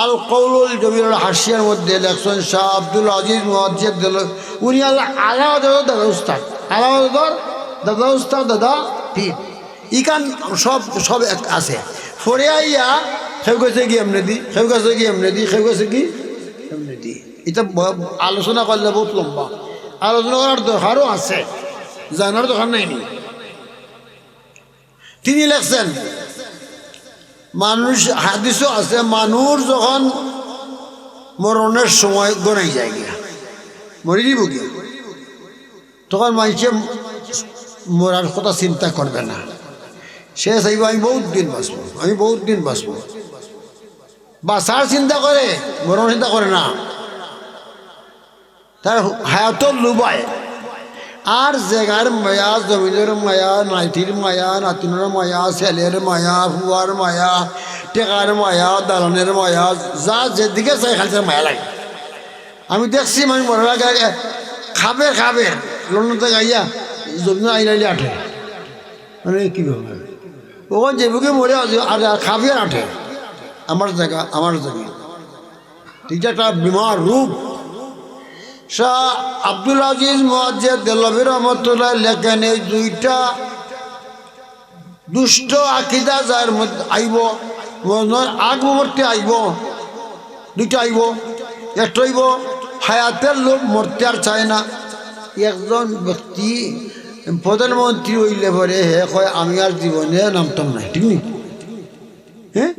আল কৌলুল জমিরুল হাসিয়ার মধ্যে লেখছেন শাহ আব্দুল আজিজ মুহাদ্দিস দেলভি, উনি আল্লাহ আলাদা দাদা উস্তাদ, আলাদা দাদা উস্তাদ, দাদা পীর, ইকান সব সব আছে। পরে আইয়া সেও গেছে কি এমনি দি, সেও গেছে কি এমনি দি, সেও গেছে কি এমনি দি। এটা আলোচনা করলে বহুত লম্বা, আলোচনা করার দরকারও আছে, জানার দরকার নাই নি। তিনি লেখছেন মানুষ, হাদিসও আছে, মানুষ যখন মরণের সময় গনাই যায় গিয়া, মরে দিব গিয়া, তখন মানুষে মরার কথা চিন্তা করবে না, সে চাইব আমি বহুত দিন বাঁচবো, আমি বহুত দিন বাঁচবো, বাঁচার চিন্তা করে, মরণ চিন্তা করে না। তার হায়াতর লুবায় আর জায়গার মায়া, জমিনের মায়া, নাইটির মায়া, নাতিনের মায়া, ছেলের মায়া, ফুয়ার মায়া, টেকার মায়া, দালানের মায়া, যা যেদিকে চাই খালি মায়া লাগে। আমি দেখছি মানে মরার আগে খাবে খাবে লন্ডনতে গাইয়া জমিন আইলাইলে আঠে, মানে কীভাবে ওখান যেবুকে মরে আর খাবে আর আঠে, আমার জায়গা আমার জমি। এটা একটা বিমার রূপ। শাহ আব্দুল আজিজ মুহাদ্দিস দেলভি রহমতুল্লাহ লেখেন এই দুইটা দুষ্ট আকিদা যার মধ্যে আইব, আগ মুহূর্তে আইব, দুইটা আইব। একটা আইব হায়াতের লোক মরতে আর চায় না। একজন ব্যক্তি প্রধানমন্ত্রী হইলে পরে হে কয় আমি আর জীবনে নামতাম নাই, ঠিক নি? হ্যাঁ,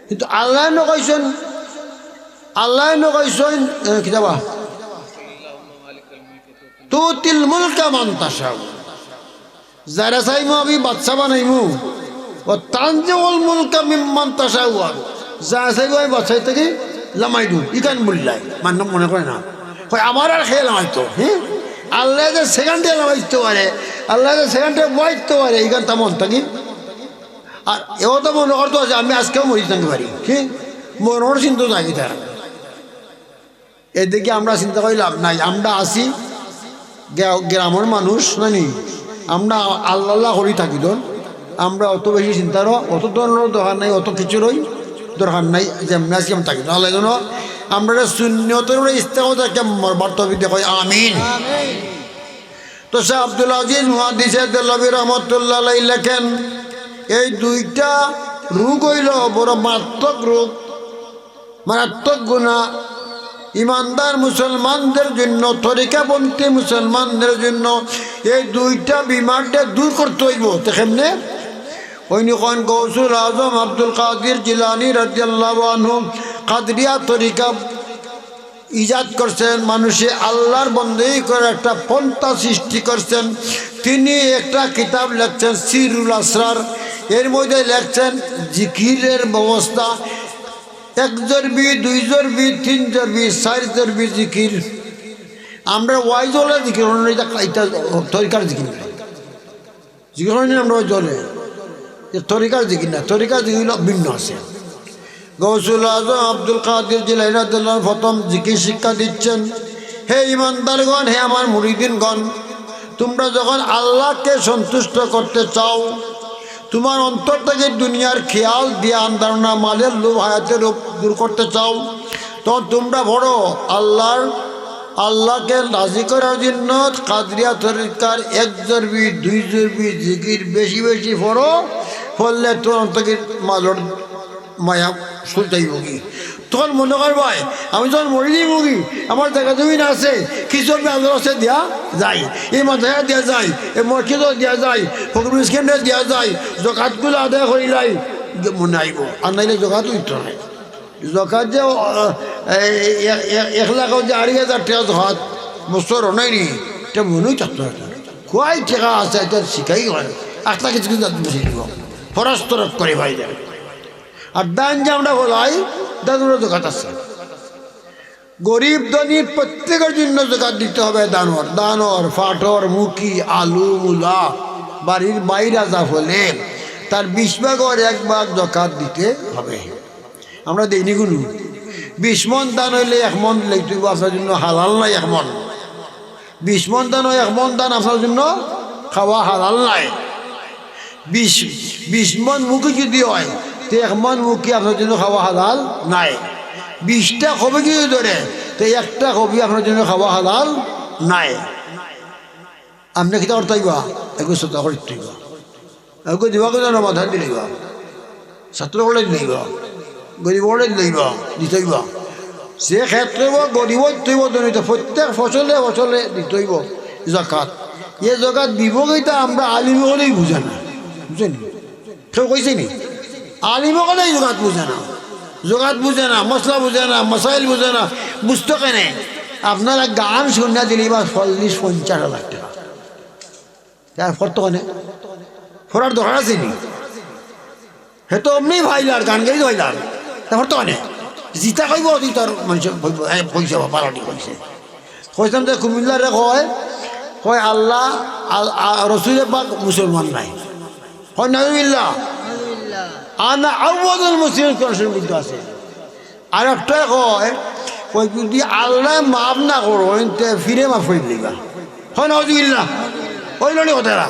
কিন্তু আল্লাহ নকাইছেন, আল্লাহ নকাইছেন কি যাবা তুতিল মুলকা মান তাশাউ, যারা চাইমু আমি বাদশা বানাইমু, ও তানজিউল মুলকা মিম্মান তাশাউ, যারা চাইবো আমি বাদশাই থেকে লামাই দিই, ইকান বললাই মানে মনে করে না, কয় আমার আর খেয়ে লামাইতো। হ্যাঁ, আল্লাহ যে সেকেন্ডে লামাইতে পারে, আল্লাহ যে সেকেন্ডে বইতে পারে, ইকান তেমন থাকি। আর এও তো মনে করতো যে আমি আজকেও মরি থাকতে পারি, ঠিক মনোর চিন্তা থাকি তারা। এদিকে আমরা চিন্তা করি লাভ নাই, আমরা আসি গ্রামের মানুষ নানি, আমরা আল্লাহ করি থাকি, তো আমরা অত বেশি চিন্তারও অত ধরনের দরকার নাই, অত কিছুরই দরকার নাই, যেমন আজকে আমি থাকি তাহলে যেন আমরা শূন্যতের ইস্তেকে বার্তাবি দেখো আমিন। তো শাহ আব্দুল আজিজ মুহাদ্দিস দেলভি রহমতুল্লাহ লেখেন এই দুইটা রোগ হইল বড় মারাত্মক রোগ, মারাত্মক গুনাহ। ইমানদার মুসলমানদের জন্য, তরিকাপন্থী মুসলমানদের জন্য এই দুইটা বিমারটা দূর করতে হইব। তো কেমনে? ওইনিখন গৌসুল আজম আব্দুল কাদির জিলানী রাদিয়াল্লাহু আনহু কাদরিয়া তরিকা ইজাদ করছেন, মানুষে আল্লাহর বন্দেগী করে একটা পন্থা সৃষ্টি করছেন। তিনি একটা কিতাব লেখছেন সিরুল আসরার, এর মধ্যে লেখছেন জিকিরের ব্যবস্থা, 1 জরবি 2 জরবি 3 জরবি 4 জরবি জিকির। আমরা ওয়াই জলে জিকির এটা তরিকার জিকির নাই, জিকির আমরা ওই জলে তরিকার জিকির না, তরিকার জিকির ভিন্ন আছে। গৌসুল আজম আব্দুল কাদির জিলানী রাদিয়াল্লাহু আনহু প্রথম জিকির শিক্ষা দিচ্ছেন, হে ইমানদারগণ, হে আমার মুরিদিনগণ, তোমরা যখন আল্লাহকে সন্তুষ্ট করতে চাও, তোমার অন্তর থেকে দুনিয়ার খেয়াল, ধ্যান ধারণা, মালের লোভ, হায়াতের লোভ দূর করতে চাও, তখন তোমরা বড় আল্লাহকে রাজি করার জন্য কাদরিয়া তরিকার 1 জরবি 2 জরবি জিকির বেশি বেশি পড়ো, পড়লে তোর অন্তর থেকে মালর মায়া শুনতেই বগি। তখন মনে কর ভাই আমি যখন মরি দিই বগি, আমার জায়গা জমিন আছে, কিছু আল্লাহর কাছে দেওয়া যায়, এই মাথায় দেওয়া যায়, এই মসজিদও দেওয়া যায়, ফকির মিসকিনও দেওয়া যায়, জকাতগুলো আদায় করিলাই মনে আইব। আর নাইলে জকাত উঠতে নাই, জকাত যে 1 লাখ যে 2,500 টাকা জকাত বছর নাই নি, এটা মনেই থাকতো না, খুয়াই টাকা আছে, এটা শিখাই হয়, 8 লাখ কিছু কিছু বেশি দিব ফরজ তরফ করে ভাই যায়। আর দান যে আমরা বলাই দানুরও জকাত আছে, গরিব ধনী প্রত্যেকের জন্য জকাত দিতে হবে। দানর ফাটর মুখী আলু মূলা বাড়ির বাইরা যা হলে তার 20 ভাগের 1 ভাগ জকাত দিতে হবে। আমরা দেইনি কোনো, 20 মন দান হইলে 1 মন লইতেইব আপনার জন্য হালাল নাই 1 মন 20 মন দান হয় 1 মন দান আপনার জন্য খাওয়া হালাল নাই 20 মন মুখে যদি হয় তো 1 মন মুখে আপনার জন্য খাওয়া হালাল নাই 20টা কবি যদি ধরে তো 1টা কবি আপনার জন্য খাওয়া হালাল নাই আপনি কিতা করতেইবা এগুলো সত্য করতেইবা এগুলো দিবা কেন মাথা দিলেইবা ছাত্র বলে দিলেইবা গরিব বলে দিলেইবা দিতেইবা সে ক্ষেত্রে গরিব তৈব দনিত প্রত্যেক ফসলে ফসলে দিতেইব জাকাত এ জাকাত দিব কেইটা আমরা আলিম হলেই বুঝে না বুঝেন কেউ কইছে নি আলিম হলেই জাকাত বুঝে না জোগাত বুঝে না মশলা বুঝে না মশাইল বুঝে না বুঝতো কেন আপনারা গান শুনিয়া দিলে বা 40-50 লাখ টাকা তার ফর্ত কেন ফোরার দরকার আছে নি হে তো অমনি ভাইলার গান গাই ভাইলার তারপর তো কেন জিতা কইব তার মানুষ পয়সা পালাটি কইছে কইতাম যে কুমিল্লারে কয় আল্লাহ রসুল পাক মুসলমান নাই হয় নাজুবিল্লাহ আনা আউয়াদুল মুসলিম কোরআনের মধ্যে আছে আর একটা কয় যদি আল্লাহ মাফ না করো তে ফিরে মাফ করে দিবা হয় নাজুবিল্লাহ হইল নি কথাটা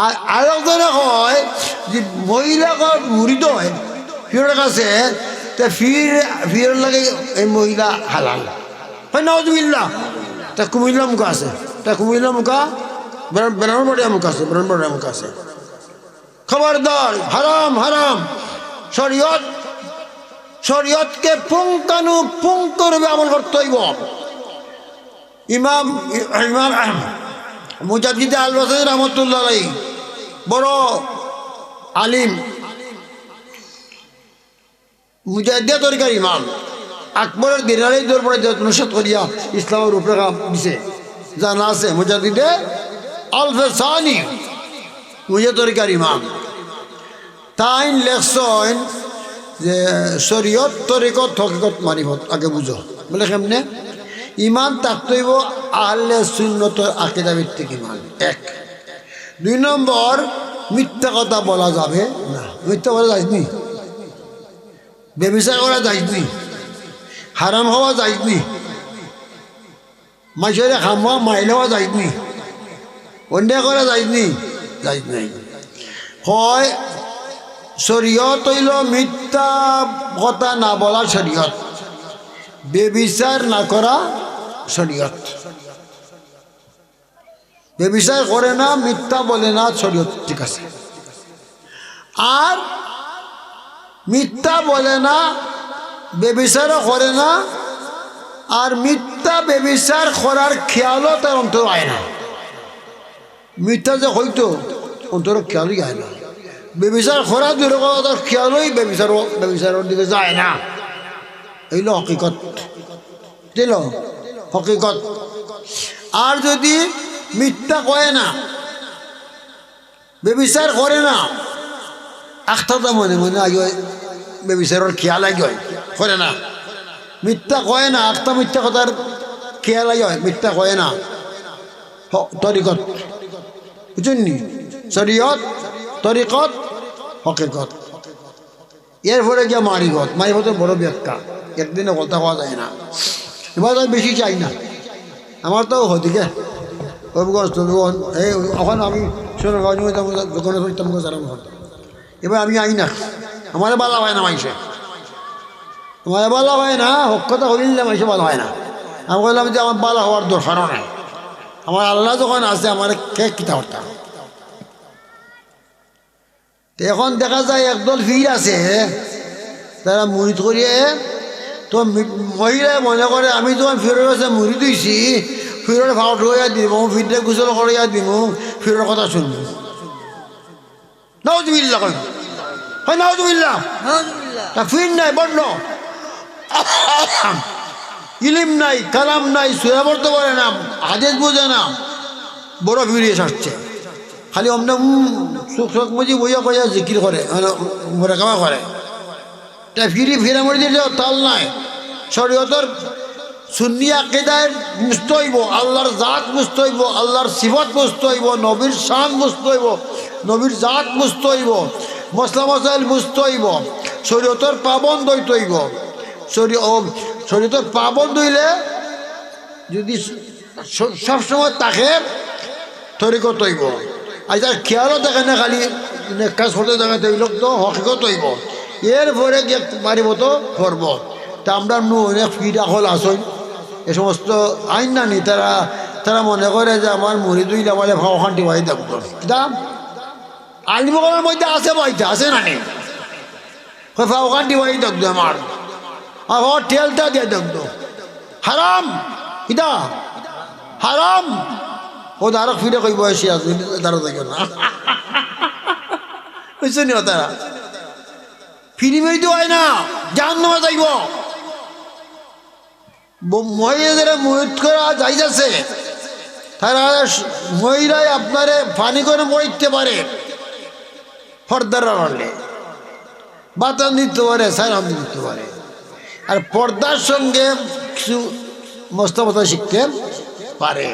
আর আরেকজনে কয় যে মহিলাগর মুরিদ হয় ফিরের কাছে তে ফিরের লাগে এই মহিলা হালাল হয় নাজুবিল্লাহ তা কুমিল্লা মুখ আছে তা কুমিল্লা মুখা ব্রাহ্মণবাড়িয়া মুখ আছে ব্রাহ্মণবাড়িয়া মুখ আছে খবরদার হারাম হারাম শরীয়তকে পুঙ্খানুপুঙ্খরূপে আমল করতে হইব ইমাম মুজাদ্দিদ আল-বাসারি রাহমাতুল্লাহ আলাইহি বড় আলিম মুজাদ্দিদ তরিকার ইমাম আকবরের দিনারের দরবারে নসিহত করিয়া ইসলামের রূপরেখা দিছে জানা আছে মুজাদ্দিদ আল-বাসারি মুজাদ্দিদ তরিকার ইমাম তাই লেখছেন যে শরীয়ত তরিকত হকিকত মারিফত আগে বুঝো বলে কেমনে ইমান তাকতইব আহলে সুন্নত আকীদা ভিত্তিক ইমান 1 2 নম্বর মিথ্যা কথা বলা যাবে না মিথ্যা বলা যায় নি ব্যভিচার করা যায় নি হারাম হওয়া যায় নি মাইশরে খামা মাইল হওয়া যায় নি অন্যায় করা যায় নি যায় নাই হয় শরীয়ত হইল মিথ্যা কথা না বলা শরীয়ত ব্যভিচার না করা শরীয়ত ব্যভিচার করে না মিথ্যা বলে না শরীয়ত ঠিক আছে আর মিথ্যা বলে না ব্যভিচারও করে না আর মিথ্যা ব্যভিচার করার খেয়ালও তার অন্তর আয় না মিথ্যা যে হইতো অন্তর খেয়ালই আয় না ব্যভিচার করা দূর তার খেয়ালই ব্যভিচারের দিকে যায় না এইল হকিকত দিল হকিকত আর যদি মিথ্যা কয় না ব্যভিচার করে না আখটা মনে মনে আগে ব্যভিচারের খেয়াল আগে করে না মিথ্যা কয় না আখটা মিথ্যা কথার খেয়াল আগে মিথ্যা কয় না তরিকত বুঝুন নি শরীয়ত তরিকত হকিকত এরপরে গিয়া মারিফতের বড় ব্যাখ্যা একদিনে কথা হওয়া যায় না এবার তো বেশি চাই না আমার তো হদিকে এই এখন আমি দোকানে করতাম এবার আমি আই না আমার বালা হয় না মাইসে আমার বালা হয় না হক কথা হইলে মাইসে বালা হয় না আমি বললাম যে আমার বালা হওয়ার দরকারও নাই আমার আল্লাহ যখন আছে আমার কে কিতা করতাম এখন দেখা যায় একদল ফির আছে তারা মুড়িদ করিয়ে তো মহিলায় মনে করে আমি যখন ফিরের কাছে মুড়ি দিয়েছি ফিরের ভাও ঢুকাইয়া দিব ফিরটা গোসল করাইয়া দিব ফিরের কথা শুনব নাউজুবিল্লাহ হয় নাউজুবিল্লাহ তা ফির নাই বলল ইলিম নাই কালাম নাই সুরা পড়তে পারে না হাদিস বোঝে না বড় ফিরিয়ে আসছে খালি অমনে সুখ সুখ বুঝি বইয়া কইয়া জিকির করে মোরাকামা করে তা ফিরে মরে দিয়ে তাল নাই শরীয়তের সুন্নি আকীদায় বুঝতে হইব আল্লাহর জাত বুঝতে হইব আল্লাহর সিফত বুঝতে হইব নবীর শান বুঝতে হইব নবীর জাত বুঝতে হইব মশলা মশাইল বুঝতে হইব শরীয়তের পাবন্দ হইতে হইব শরীয়তের পাবন ধুইলে যদি সবসময় তাকে তরিকত হইব। আচ্ছা খেয়ালও দেখে না, খালি কাজ করতে দেখে তৈল তো হকিকত হইব। এরপরে গিয়ে পারিব তো করব। তা আমরা অনেক ফিরা হল আসই এ সমস্ত আইন না নি, তারা মনে করে যে আমার মুড়ি দুইলে বলে ভাওখানটি ভাই দেখব দাম আলিমগণের মধ্যে আছে বাড়িতে আছে না নি, ভাওখানটি ভাই দেখব আমার টেলটা দিয়ে দেখব হারাম ইদা হারাম। ও তারা ফিরে কই বয়সী আসবে তারা দেখে না বুঝছো নি, তারা ফিরি মেরিতে হয় না, জাহান্নামে যাইব। মহিলাদের মহিত করা যাইতেছে, তারা মহিলাই আপনারে পানি করে মরতে পারে, পর্দার আড়ালে বাতান দিতে পারে, সারাম দিতে পারে। আর পর্দার সঙ্গে কিছু মস্তবতা শিখতে পারে।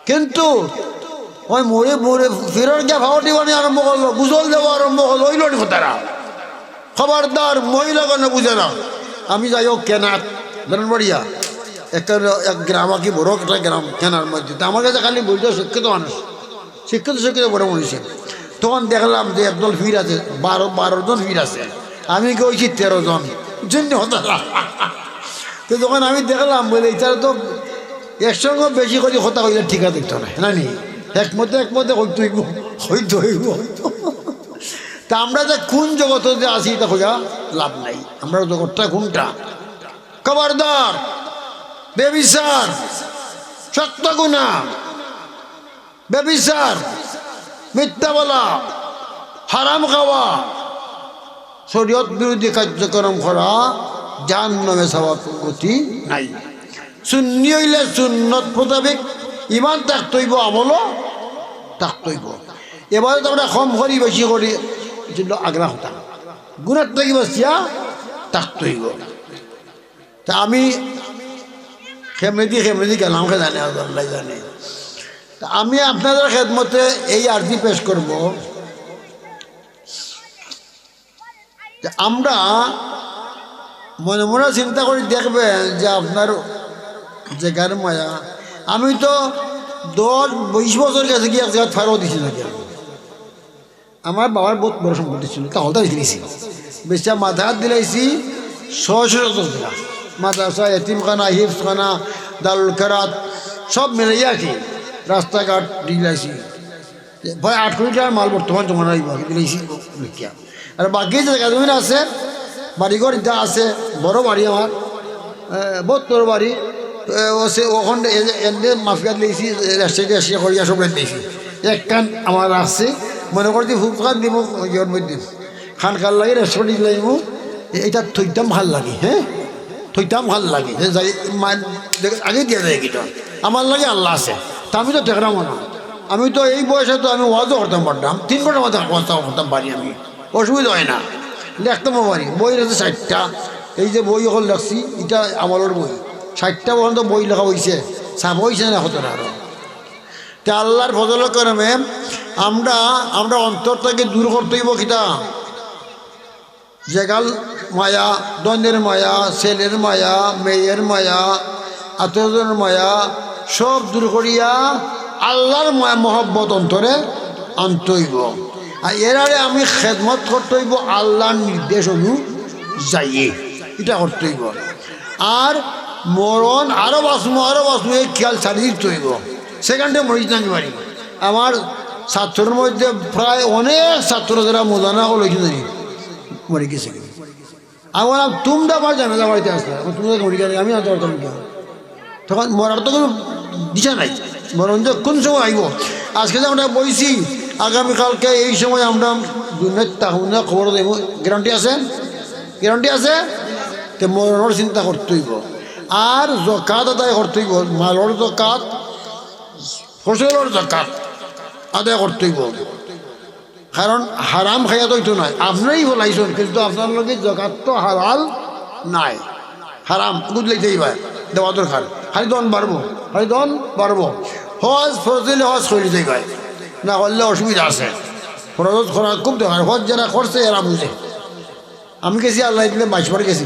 কিন্তু ওই মরে মরে ফেরত গিয়ে ভাওয়াটি বানিয়ে আরম্ভ করলো, গুজল দেওয়া আরম্ভ করলো, ওই লোক তারা খবরদার মহিলাগণ বুঝে না। আমি যাই হোক কেনার ধরনবাড়িয়া এক গ্রাম কি বড় একটা গ্রাম কেনার মধ্যে, তো আমার কাছে খালি বলতে শিক্ষিত মানুষ, শিক্ষিত বড় মনীষী। তখন দেখলাম যে একদল ভিড় আছে, 12 জন ভিড় আছে, আমি গেছি 13 জন জন্য হতো। তো তখন আমি দেখলাম বলে এটার তো একসঙ্গে বেশি করে কথা কইলে ঠিক আছে দেখতো না নি, একমতে হইতে হইব। তা আমরা যে কোন জগৎ যে আসি এটা খোঁজা লাভ নাই, আমরা জগৎটা কোনটা। খবরদার বেবিচার, সত্য গুণা, বেবিচার, মিথ্যা বলা, হারাম খাওয়া, শরীয়ত বিরোধী কার্যক্রম করা জাহান্নামে যাওয়ার গতি নাই। সুন্নি হইলে সুন্নত মোতাবেক ইমান থাকতইব, আমলও থাকতইব। এবারে তো আমরা কম করি বেশি করি আগ্রহ হতাম, গুণার থেকে বসিয়া থাকতইব। তা আমি খেমে গেলাম, জানে আল্লাহ জানে। তা আমি আপনাদের খেদমতে এই আরজি পেশ করব যে আমরা মনে মনে চিন্তা করি দেখবেন যে আপনার জায়গার মায়া। আমি তো 10-20 বছর গেছে গিয়ে এক জায়গায় ফারও দিছি না। আমার বাবার বহুত বড় সম্পত্তি ছিল, তাহলে দিয়েছি বেশি মাথা হাত দিলাইছি 600 টাকা। মাদ্রাসা, এতিমখানা, হিফখানা, দারুল কেরাত সব মিলাইয়া কি রাস্তাঘাট দিলাইছি। প্রায় 8 কোটি টাকার মাল বর্তমান জমা দিলাইছি। আর বাকি যে জায়গা জমিন আছে, বাড়িঘর যা আছে, বড় বাড়ি আমার, বহুত বড় বাড়ি। ওখানে এনে মাফিয়াত লেগেছি, রাজশাহী রাশিয়া করিয়া সব লেগেছি। এক কান আমার আসছে, মনে করছি ফুফকান দিব ইয়ের মধ্যে খান খাল লাগে, রেস্টুরেন্ট লাগিব, এটা থইতাম ভাল লাগে। হ্যাঁ থইতাম ভাল লাগে, যাই আগে দিয়ে যায় কিটা আমার লাগে আল্লাহ আছে। তা আমি তো টেকরাম না, আমি তো এই বয়সে তো আমি ওয়াজও করতাম পারতাম, 3 ঘন্টা মতো ওয়াজ করতাম পারি, আমি অসুবিধা হয় না, লিখতামও পারি। বই আছে 60টা, এই যে বই এখন লেখছি এটা আমলের বই, 60টা পর্যন্ত বই লেখা হয়েছে, ছাপ হয়েছে না হতো না। আরো তা আল্লাহর ফজল করমে আমরা অন্তর থেকে দূর করতে হইব কিতা, জেগাল মায়া, দ্বন্দ্বের মায়া, ছেলের মায়া, মেয়ের মায়া, আত্মীয়জনের মায়া সব দূর করিয়া আল্লাহর মায়া মহব্বত অন্তরে আনতে হইব। আর এর আগে আমি খেদমত করতে হইব আল্লাহর নির্দেশ অনুযায়ী, এটা করতে হইব। আর মরণ আরো বাঁচবো এই খেয়াল ছাড়ি দিতে হইব, সেখানটা মরিচ নাকি পারি। আমার ছাত্রের মধ্যে প্রায় অনেক ছাত্র যারা মোদানা লইছে জানি মরে গেছে। আমি বললাম তোমরা আমার জানাজা বাড়িতে আসলে তোমাদের মরি গেলে আমি আনতে পারতাম, তখন মরার তো কোনো দিশা নাই, মরণ যে কোন সময় আইব। আজকে যে আমরা বইছি, আগামীকালকে এই সময় আমরা দুনিয়ার তাহুনা খবর দেব, গ্যারান্টি আছে। তো মরণের চিন্তা করতে হইব। আর জকাত আদায় করতে হইব, মালর জকাত, ফসলের জকাত আদায় করতে হইব। কারণ হারাম খাইয়া তো এইটো নাই, আপনারই বলাইছেন, কিন্তু আপনার লগে জকাত তো হালাল নাই, হারাম বুঝলেই পায় দেওয়া দরকার। খালি দন বাড়বো, হজ ফরজ দিলে হজ করে যাই গায়, না করলে অসুবিধা আছে। ফরজ করা খুব দরকার, হজ যারা করছে এরা বুঝে। আমি গেছি আল্লাহ দিলে 22 বার গেছি,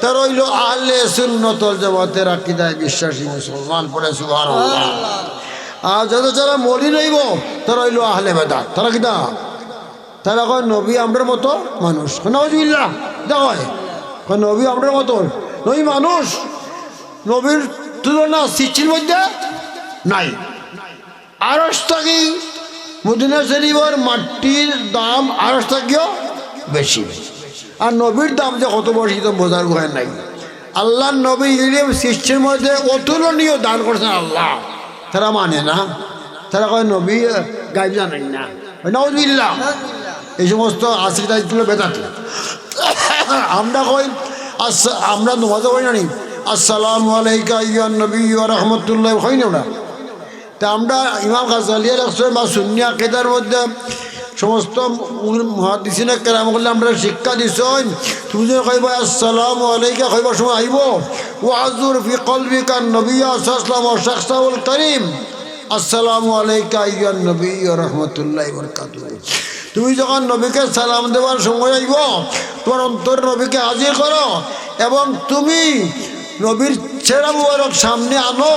তার হইল আহলে সুন্নাত ওয়াল জামাতের আকীদায় বিশ্বাসী মুসলমান। পড়ে সুবহানাল্লাহ। আর যত যারা মলি রইব তারা হইল আহলে বেদাত। তারা কিনা তারা কয় নবী আমরার মতো মানুষ। নাউজুবিল্লাহ। দেখো নবী আমরার মতো নবী মানুষ, নবীর তুলনা সৃষ্টির মধ্যে নাই। আরশ থাকি মদিনা শরীফের মাটির দাম আরশ থাকিও বেশি, আর নবীর দাম যে কত বেশি তো বোঝার উপায় নাই। আল্লাহ নবী ইলিম সৃষ্টির মধ্যে অতুলনীয় দান করছেন আল্লাহ। তারা মানে না, তারা কয় নবী গাইব জানেন না। নাউজুবিল্লাহ। এই সমস্ত আশিকগুলো বেদাত। আমরা কই আমরা নমাজও কই না নি আসসালামু আলাইকা ইয়া নবী ওয়া রাহমাতুল্লাহ কই না আমরা। তা আমরা ইমাম গাজ্জালী রাহমাতুল্লাহ বা সুন্নি আকীদার মধ্যে সমস্ত মুহাদ্দিসিনে কেরাম বলে আমরা শিক্ষা দিছেন, তুমি যে কইবা আসসালামু আলাইকা কইবার সময় আইব ওয়াজুর ফি কলবিকা নবী সাল্লাল্লাহু আলাইহি শাখসাউল করিম আসসালামু আলাইকা ইয়া নবী ওয়া রাহমাতুল্লাহি ওয়া বারাকাতুহু। তুমি যখন নবীকে সালাম দেওয়ার সময় আইব তোমার অন্তর নবীকে হাজির করো এবং তুমি নবীর চেহারা মুবারক সামনে আনো,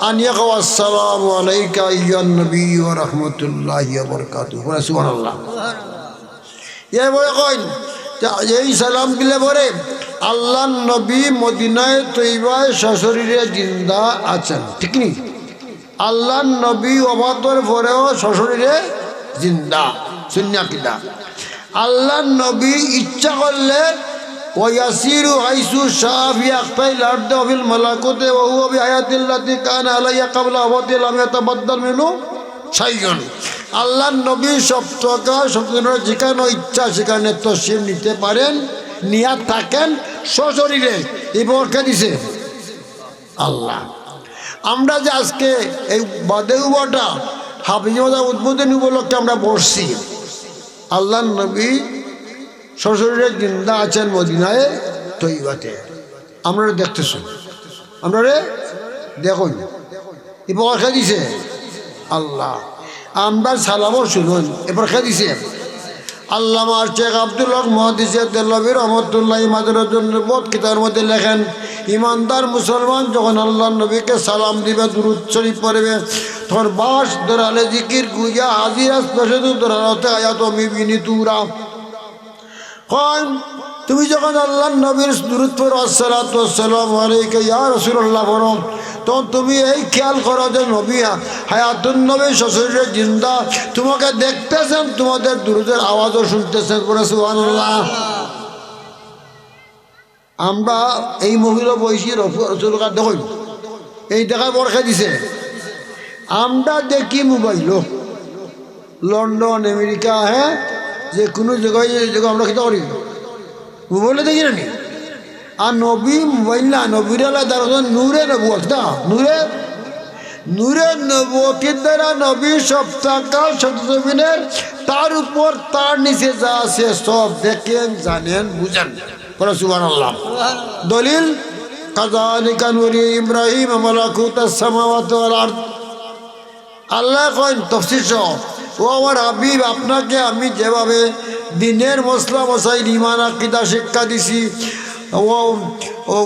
আনিয়া কও আসসালামু আলাইকা ইয়া নবী ওয়া রাহমাতুল্লাহি ওয়া বারাকাতুহু। সুবহানাল্লাহ। এই বলে কইন এই সালাম দিলে পরে আল্লাহ নবী মদিনায় তৈবায় সশরীরে জিন্দা আছেন, ঠিক নি? আল্লাহ নবী ওফাতের পরেও সশরীরে জিন্দা। সুন্নি আকীদা। আল্লাহ নবী ইচ্ছা করলে ওয়াসিরু হাইসু শাফি আখতাইল আরদ ফিল মালাকুতে ওয়া হুয়া বিআয়াতিল্লাতি কানা আলাইয়া ক্বাবলা ওয়াতি লাম ইয়াতাবাদ্দাল মিনহু শাইউন। আল্লাহ নবী সপ্তাহ সপ্তাহের যেখানে ইচ্ছা সেখানে তশরিফ নিতে পারেন, নিয়াত থাকেন সশরীরে। এই বরকে দিছে আল্লাহ। আমরা যে আজকে এই বাদেউবাটা হাফিজা উদ্বোধনী উপলক্ষে আমরা বসছি, আল্লাহ নবী সশরীরে জিন্দা আছেন মদিনায় তৈবাতে। আমরা দেখতেছি, আমরা রে দেখুন এবার খেয়ে দিছে আল্লাহ। আমরা সালামও শুনুন এবার খেয়ে দিছে আল্লামা শেখ আব্দুল হক মুহাদ্দিস দেহলভী রহমতুল্লাহি মাদরাতুন নবুওয়াত কিতাবের মধ্যে লেখেন, ইমানদার মুসলমান যখন আল্লাহ নবীকে সালাম দিবে, দুরূদ শরীফ পড়বে, তখন বাস দরালে জিকির গুইয়া হাজির আসবে দরালতে আয়াত মিবিনি তুরা। কন তুমি যখন আল্লাহ নবীর দুরূদ পড়ো আসসালাতু ওয়াসসালামু আলাইকা ইয়া রাসূলুল্লাহ পড়ো, তখন তুমি এই খেয়াল করো যে নবী হায়াতুন নবী সশরীরে জিন্দা তোমাকে দেখতেছেন, তোমাদের দুরূদের আওয়াজও শুনতেছেন। সুবহানাল্লাহ। আমরা এই মহিলা বয়সী রসুলকার দেখুন এই দেখা বরখা দিছে। আমরা দেখি মোবাইল লন্ডন আমেরিকা, হ্যাঁ যে কোনো জায়গায় আমরা খেতে করি মোবাইলে দেখি না। আর নবী মোবাইল না, নবীর নূরে নবুয়ত না, নূরে নবুয়তের দ্বারা নবী সপ্তাহকাল সপ্তমিনের তার উপর তার নিচে যা আছে সব দেখেন, জানেন, বুঝেন। সুবহানাল্লাহ। দলিল কাযালিকা নুরি ইব্রাহিম মালাকুতাস সামাওয়াতি ওয়াল আরদ। আল্লাহ কইন তাফসীর সহ, ও আমার হাবিব আপনাকে আমি যেভাবে দিনের মশলা মশাইল ঈমান আকীদা শিক্ষা দিছি, ও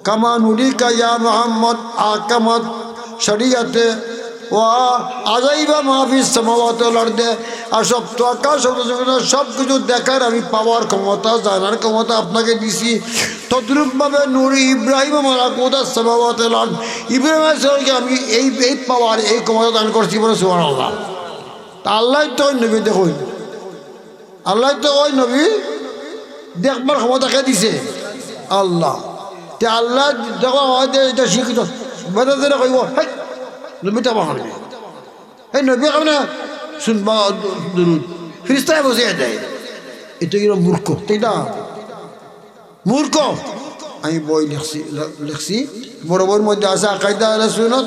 কামা নুরিকা ইয়া মুহাম্মদ আকামাত শরীয়তে ও আজাইবা মাহফিস সামাওয়াতি ওয়াল আরদে। আর সপ্ত আকাশ সব কিছু দেখার আমি পাওয়ার ক্ষমতা, জানার ক্ষমতা আপনাকে দিছি। তদ্রূপভাবে নূরি ইব্রাহিম মালাকুতাস সামাওয়াতি ওয়াল আরদ, ইব্রাহিম আলাইহিসসালামকে আমি এই পাওয়ার এই ক্ষমতা দান করছি। বলে সুবহানাল্লাহ। তা আল্লাহ তো ওই নবী দেখুন, আল্লাহ তো ওই নবী দেখবার ক্ষমতা কে দিছে আল্লাহ। তে আল্লাহ দেখো হয়তো এটা শিক্ষিত বেদাতেরা কইব হ্যাঁ নবীটা বাহাবে, এই নবী কবে না শুনবা দুরূদ ফেরেশতায় বসিয়ে দেয়। এটা কি মূর্খ? এটা মূর্খ। আমি বই লিখছি বড় বড় মধ্যে আছে আকাইদা আহলে সুন্নাত,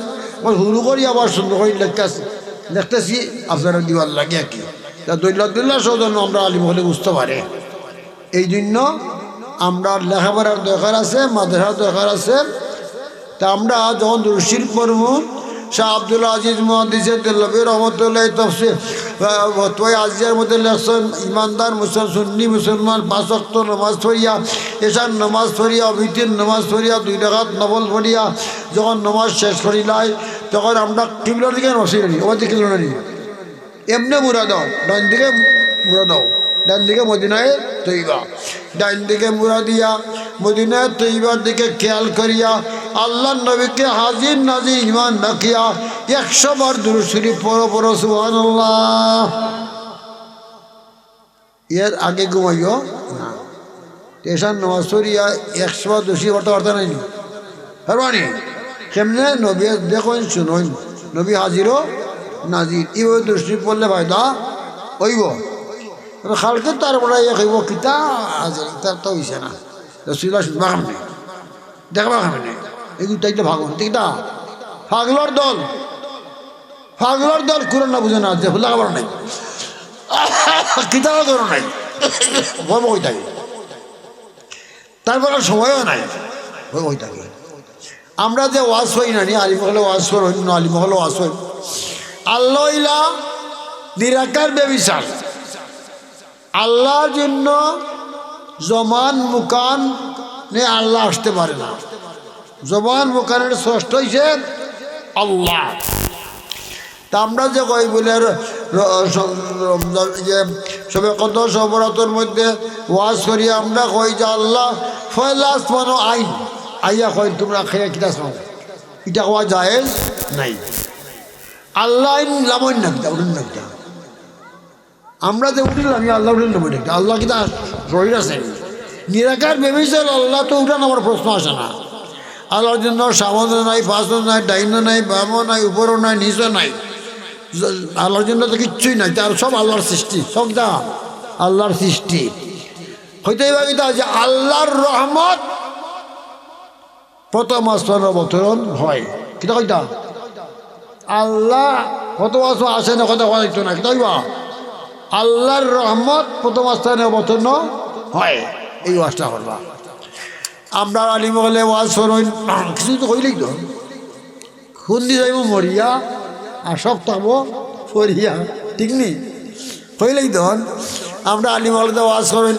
হুরু করি আবার সুন্দর করে দেখতেছি আপনারা দিওয়ার লাগে আর কি। তা দৈল্লাদুল্লাহ সৌজন্য আমরা আলিম হলে বুঝতে পারে। এই জন্য আমরা লেখাপড়ার দরকার আছে, মাদ্রাসার দরকার আছে। তা আমরা যখন দুরূদ শরীফ পড়ব শাহ আব্দুল আজিজ মুহাদ্দিসে দেহলভী রহমতুল্লাহ তফসির ফতোয়া আজিয়ার মধ্যে লেখছেন ইমানদার সুন্নি মুসলমান 5 ওয়াক্ত নামাজ পড়িয়া এশার নামাজ পড়িয়া অবিতির নামাজ পড়িয়া 2 রাকাত নফল পড়িয়া যখন নামাজ শেষ করিলাই তখন আমরা কিবলার দিকে নসিনি ওর দিকে কিবলা নি এমনি মুড়া দাও ডান দিকে মুড়া দাও ডান দিকে মদিনায় তৈবা ডান দিকে মুড়া দিয়া মদিনায় তৈবার দিকে খেয়াল করিয়া আল্লাহ নবীকে হাজির নাজির ইমান রাখিয়া 100 বার দুরূদ শরীফ পড়ো সুবহানাল্লাহ। এর আগে ঘুমাইও না এশার নামাজ পড়িয়া 100 বার দুরূদ শরীফ পড়তে নাই পারবানি কেমনে নবী দেখুন শুনুন নবী হাজিরও নাজির এইভাবে দুরূদ শরীফ পড়লে ফায়দা হইব। খালকে তারপরে কইব কিতা হাজির তার তো হইছে না রসুল্লাহ শুনবা খামনি দেখবা খামনি এই দুটাইতে ভাগন ঠিক না ফাগলর দল কোরআন না বুঝে না যে ফুলা খাবার নাই কিতাবও করো নাই ভয় বই থাকে তারপরে সময়ও নাই ভয় বই থাকে। আমরা যে ওয়াজ হই না নি আলিমহলে ওয়াজ কর অন্য আলিমহলে ওয়াজ হই আল্লাহ ইলা নিরাকার বেবিচার আল্লাহর জন্য জমান মুকান নে আল্লাহ আসতে পারে না জবান মুকানের স্রষ্ট হইছে আল্লাহ। তা আমরা যে কই বলে যে সবে কত সবরাতর মধ্যে ওয়াজ করি আমরা কই যে আল্লাহ ফয়লাস মানো আইন আইয়া কই তোমরা খেয়ে কিতা খাও এটা হওয়া জায়েজ নাই আল্লাহ আইন লামন না উঠুন না আমরা যে উঠিলাম আমি আল্লাহ উঠিল নাম আল্লাহ কিতা রহির আছে নিরাকার ভেবেছিল আল্লাহ তো উঠান আমার প্রশ্ন আসে না আল্লাহর জন্য সামনে নাই পাশে নাই ডাইনে নাই বামও নাই উপরও নাই নিচে নাই আল্লাহর জন্য তো কিচ্ছুই নাই তার সব আল্লাহর সৃষ্টি সব দা আল্লাহর সৃষ্টি হইতেই পারি তা যে আল্লাহর রহমত প্রথম আসমান অবতরণ হয় কিতা কইতা আল্লাহ কত বছর আসে না কথা হয়তো না কিতা কইবা আল্লাহর রহমত প্রথম স্থানে অবতীর্ণ হয় এই ওয়াজটা করবা। আমরা আলিম হলে ওয়াজ শোনেন কিছু তো কইলেই তো খুন্দি যাইব মরিয়া আর সব থাকবো ফরিয়া ঠিক নেই কইলেই তো আমরা আলিম হলে তো ওয়াজ করেন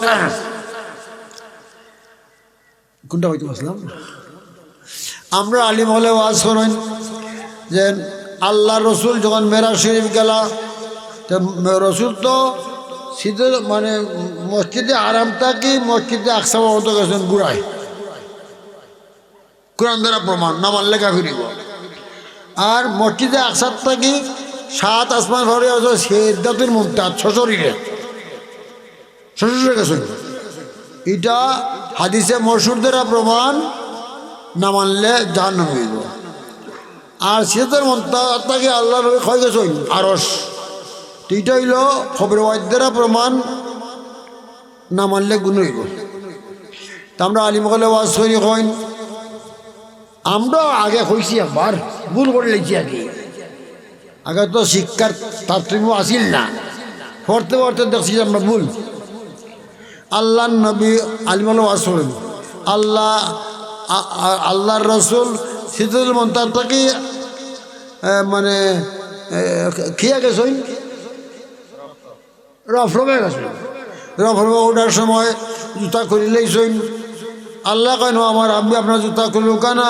কোনটা হইতে বসলাম আমরা আলিম হলে ওয়াজ করেন যে আল্লাহ রসুল যখন মেরাজ শরীফ গেলা রসুল তো সিধে মানে মসজিদে আরাম থাকি মসজিদে আকসা মতো গেছেন গুড়ায় কোরআন দ্বারা প্রমাণ না মানলে কাফিরিব আর মসজিদে আকসার থাকি 7 আসমান ঘরে আছে সিদ্ধাতুল মুমতাজ শ্বশুরে গেছেন এটা হাদিসে মশহুর দ্বারা প্রমাণ না মানলে জাহান্নাম হইব। আর সিদ্ধাতুল মুমতাজ থাকি আল্লাহ নবী কই গেছেন আরশ এইটা হইল খবর ওয়াইদ্যারা প্রমাণ না মানলে গুণ হইব। তা আমরা আলিমকলে ওয়াজ করি কইন আমরা আগে কইছি একবার ভুল করে লেছি আগে তো শিক্ষার তাৎপর্য আসিল না পড়তে পড়তে দেখছি আমরা ভুল আল্লাহ নবী আলিমকলে ওয়াজ করেন আল্লাহর রসুল সিদ্ধাতুল মুমতাজ থেকে মানে খেয়ে গেছেন রফরমে গেছেন রফরমে ওঠার সময় জুতা খুলিলেইছেন আল্লাহ কেন আমার আমি আপনার জুতা খুলব কেনা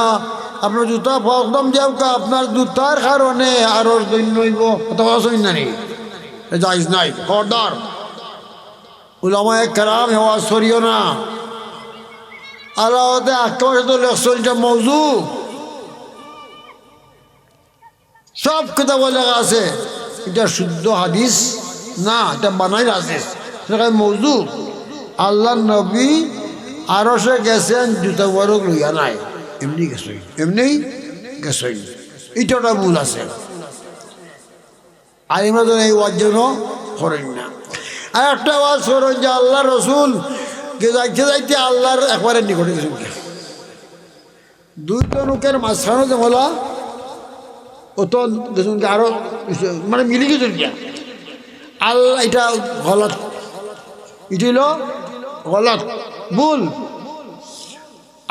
আপনার জুতা একদম যাও কা আপনার জুতার কারণে আরো দৈন্য হইব কথা শুন না নি যাইস নাই খবরদার উলামায়ে কেরাম ওয়াজ করিও না আল্লাহ একেবারে তো লেখছেন এটা মওযু সব কথা বলে আছে এটা শুদ্ধ হাদিস না এটা বানাই হাদিস সেটা মওযু আল্লাহ নবী আরশে গেছেন জুতা বড় লইয়া নাই এমনি গেছেন এটা ভুল আছে আলিমরা তো এই ওয়াজ জন্য করেন না। আর একটা ওয়াজ করেন যে আল্লাহ রসুল যাইতে যাইতে আল্লাহর একবারে নিকটে গেছেন দুইটা লোকের মাঝখানে যে বলা ও তো দেখুন আরো মানে মিলি গেছেন কি আল্লাহ এটা গলত এটা হইল গলত ভুল।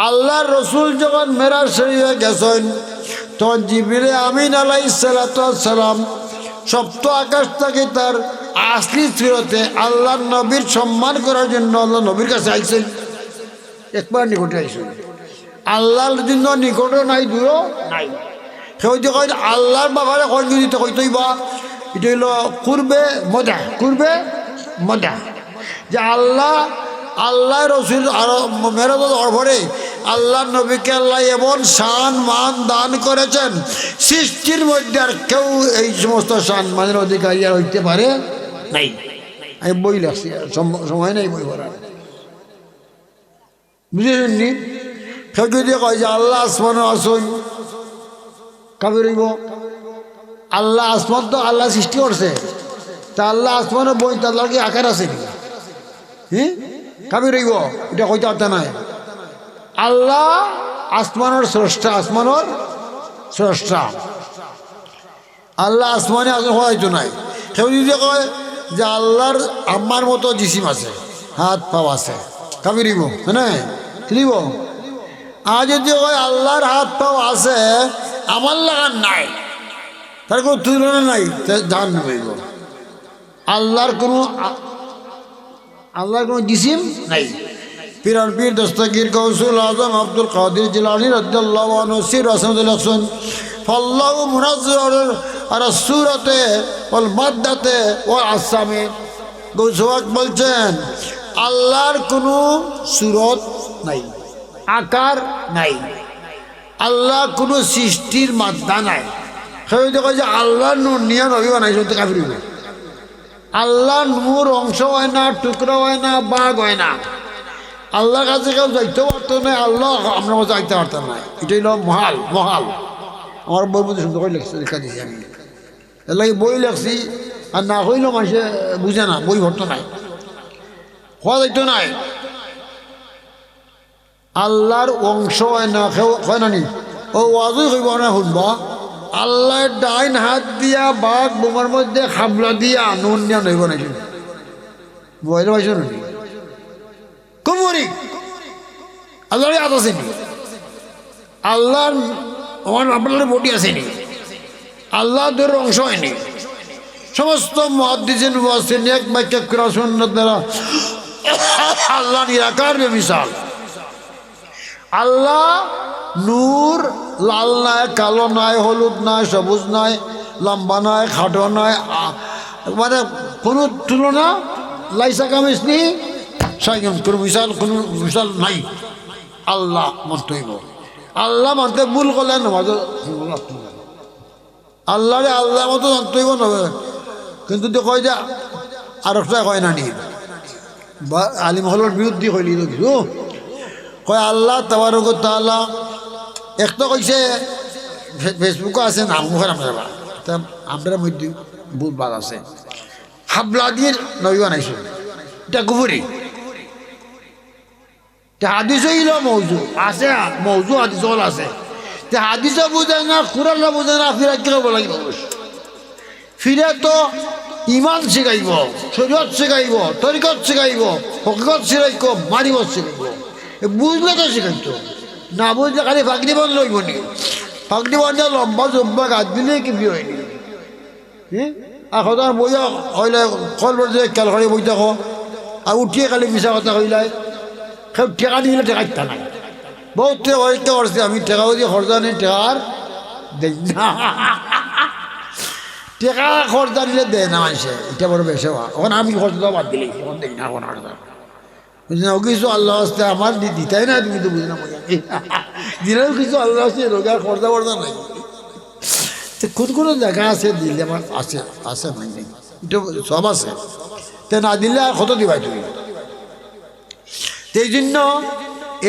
আল্লাহর রসুল যখন মেরাজ শরীফে গেছেন তখন জিবরিল আমিন আলাইহিস সালাম সপ্ত আকাশ থেকে তার আসলি সুরতে আল্লাহর নবীর সম্মান করার জন্য আল্লাহ নবীর কাছে আইছেন। একবার নিকটে আইছেন, আল্লাহর জন্য নিকটও নাই দূরও নাই। কেউ যে কয় আল্লাহর বাবারে কয় যদি তো কইতই বা এটা হইল কুরবে মদা যে আল্লাহ রসুল মেরাজত অর্ভরে আল্লাহ নবীকে আল্লাহ এমন শান মান দান করেছেন, সৃষ্টির মধ্যে আর কেউ এই সমস্ত শান মানের অধিকারী আর হইতে পারে নাই। আমি বই লাগছি, সময় নেই বই পড়ার, বুঝেছেন নি? কেউ যদি কয় যে আল্লাহ আসমান আসুন কাবির হইব। আল্লাহ আসমান তো আল্লাহ সৃষ্টি করছে, তা আল্লাহ আসমানের বই তার কি আকার আছে নি? হ্যাঁ, কাবির হইব, এটা কইতে পারতে নাই। আল্লাহ আসমানের স্রষ্টা, আসমানের স্রষ্টা আল্লাহ আসমানে আসলে হয়তো নাই। কেউ যদি কয় যে আল্লাহর আমার মতো জিসিম আছে, হাত পাও আছে, কাবির হইব, হ্যাঁ লিব। আর যদি কয় আল্লাহর হাত পাও আছে আমার লাগান নাই, তার কোনো তুলনা নাই, জান হইব। আল্লাহর কোনো জিসিম নাই। পীরান পীর দস্তগীর গৌসুল আজম আব্দুল কাদের জিলানী রাদিয়াল্লাহু আনহু সির রাসূলুল্লাহ ফাল্লাহু মুনাজ্জারুন আলা সূরাতে ওয়াল মাদ্দাতে ওয়াল আসামে। গৌসুয়াক বলছেন আল্লাহর কোনো সূরত নাই, আকার নাই, আল্লাহ কোনো সৃষ্টির মাদ্দা নাই। সেই দেখো যে আল্লাহর নূর নিয়ে নবী বানাইছেন, তো কাফির হইবে। আল্লাহর নূর অংশ হয় না, টুকরা হয় না, বাঘ হয় না। আল্লাহর কাছে কেউ যাইতেও পারতো না, আল্লাহ আমরা কাছে যাইতে পারতাম না। এটা হইল মহাল। আমার বই মধ্যে সুন্দর করে লেখা দিয়েছি আমি, এর লাগে বই লেখছি। আর না হইলেও মানুষে বুঝে না, বই ভরতো নাই, হওয়া যাইতো নাই। আল্লাহর অংশ হয় না, হয় না নি ও ওয়াজই হইব না শুনবা। আল্লাহর ডাইন হাত দিয়া বাঘ বোমার মধ্যে খাবলা দিয়া নুন নিয়া নইব নাকি বইলে পাইছ নাকি কুমুরি আল্লাহর হাত আছে নি? আল্লাহর আমার আপনার বডি আছে নি? আল্লাহ তোর অংশ হয়নি। সমস্ত মুহাদ্দিসিন মুফাসসিরিন এক বাক্যে কোরআন সুন্নাত দ্বারা আল্লাহ নিরাকার বেমিসাল। আল্লাহ নূর, লাল নাই, কালো নাই, হলুদ নাই, সবুজ নাই, লম্বা নাই, খাটো নাই, মানে কোনো তুলনা লাইসা কামিসনি সাইম, কোনো মিসাল নাই। আল্লাহ মন্তইব, আল্লাহ মানতে ভুল করলেন নমাজ আল্লাহরে আল্লাহ মতো জানতেইব নবে। কিন্তু তো কয় যে আর একটা কয় না নি বা আলিম হলের বিরুদ্ধে কইলি কিছু কয় আল্লাহ তাবারক ওয়া তাআলা। একটা কইছে ফেসবুকে আছে, নাম মুখের আপনার মধ্যে বহুত বাদ আছে, হাবলা দিয়ে নবী বানাইছে, এটা কুফরি। হাদিস হইল মৌজু আছে, মৌজু হাদিস হল আছে। হাদিসও বুঝায় না, কুরআনও বুঝায় না, ফিরা কি করব লাগিব? ফিরে তো ইমান শিখাইব, শরীয়ত শিখাইব, তরিকত শিখাইব, হকিকত শিখাইব, মারিবত শিখাইব। বুঝলে তো শিখাইতো, না বুঝলে খালি ফাঁকড়ি বান লইব নি? ফাঁকড়ি বান্ধে লম্বা জম্বা গাছ দিলে কি বিয়ে হয়নি? এখন বইয়া হইলে কল বলছে খেল করে বই থাকো, আর উঠিয়ে খালি মিশা কথা কইলাই। সব টেকা দিলে টেকাইতা নাই, বহুত পরীক্ষা করছে আমি, টেকাও দিয়ে খরচা নেই, টেকার দেই না। টেকা খরচা দিলে দেয় না মানুষে, এটা বড় বেশি হওয়া। এখন আমি খরচা বাদ দিলি, এখন দেই না, এখন আর কিছু আল্লাহ আসতে আমার দিতাই না, তুমি তো বুঝি না দিলেও কিছু আল্লাহ আসছে, রোগার খরচা বর্জা নাই। কোন কোন জায়গা আছে দিলে আমার আছে, আছে নাই নেই, এটা সব আছে। তে না দিলে আর কত দিবাই তুমি? এই জন্য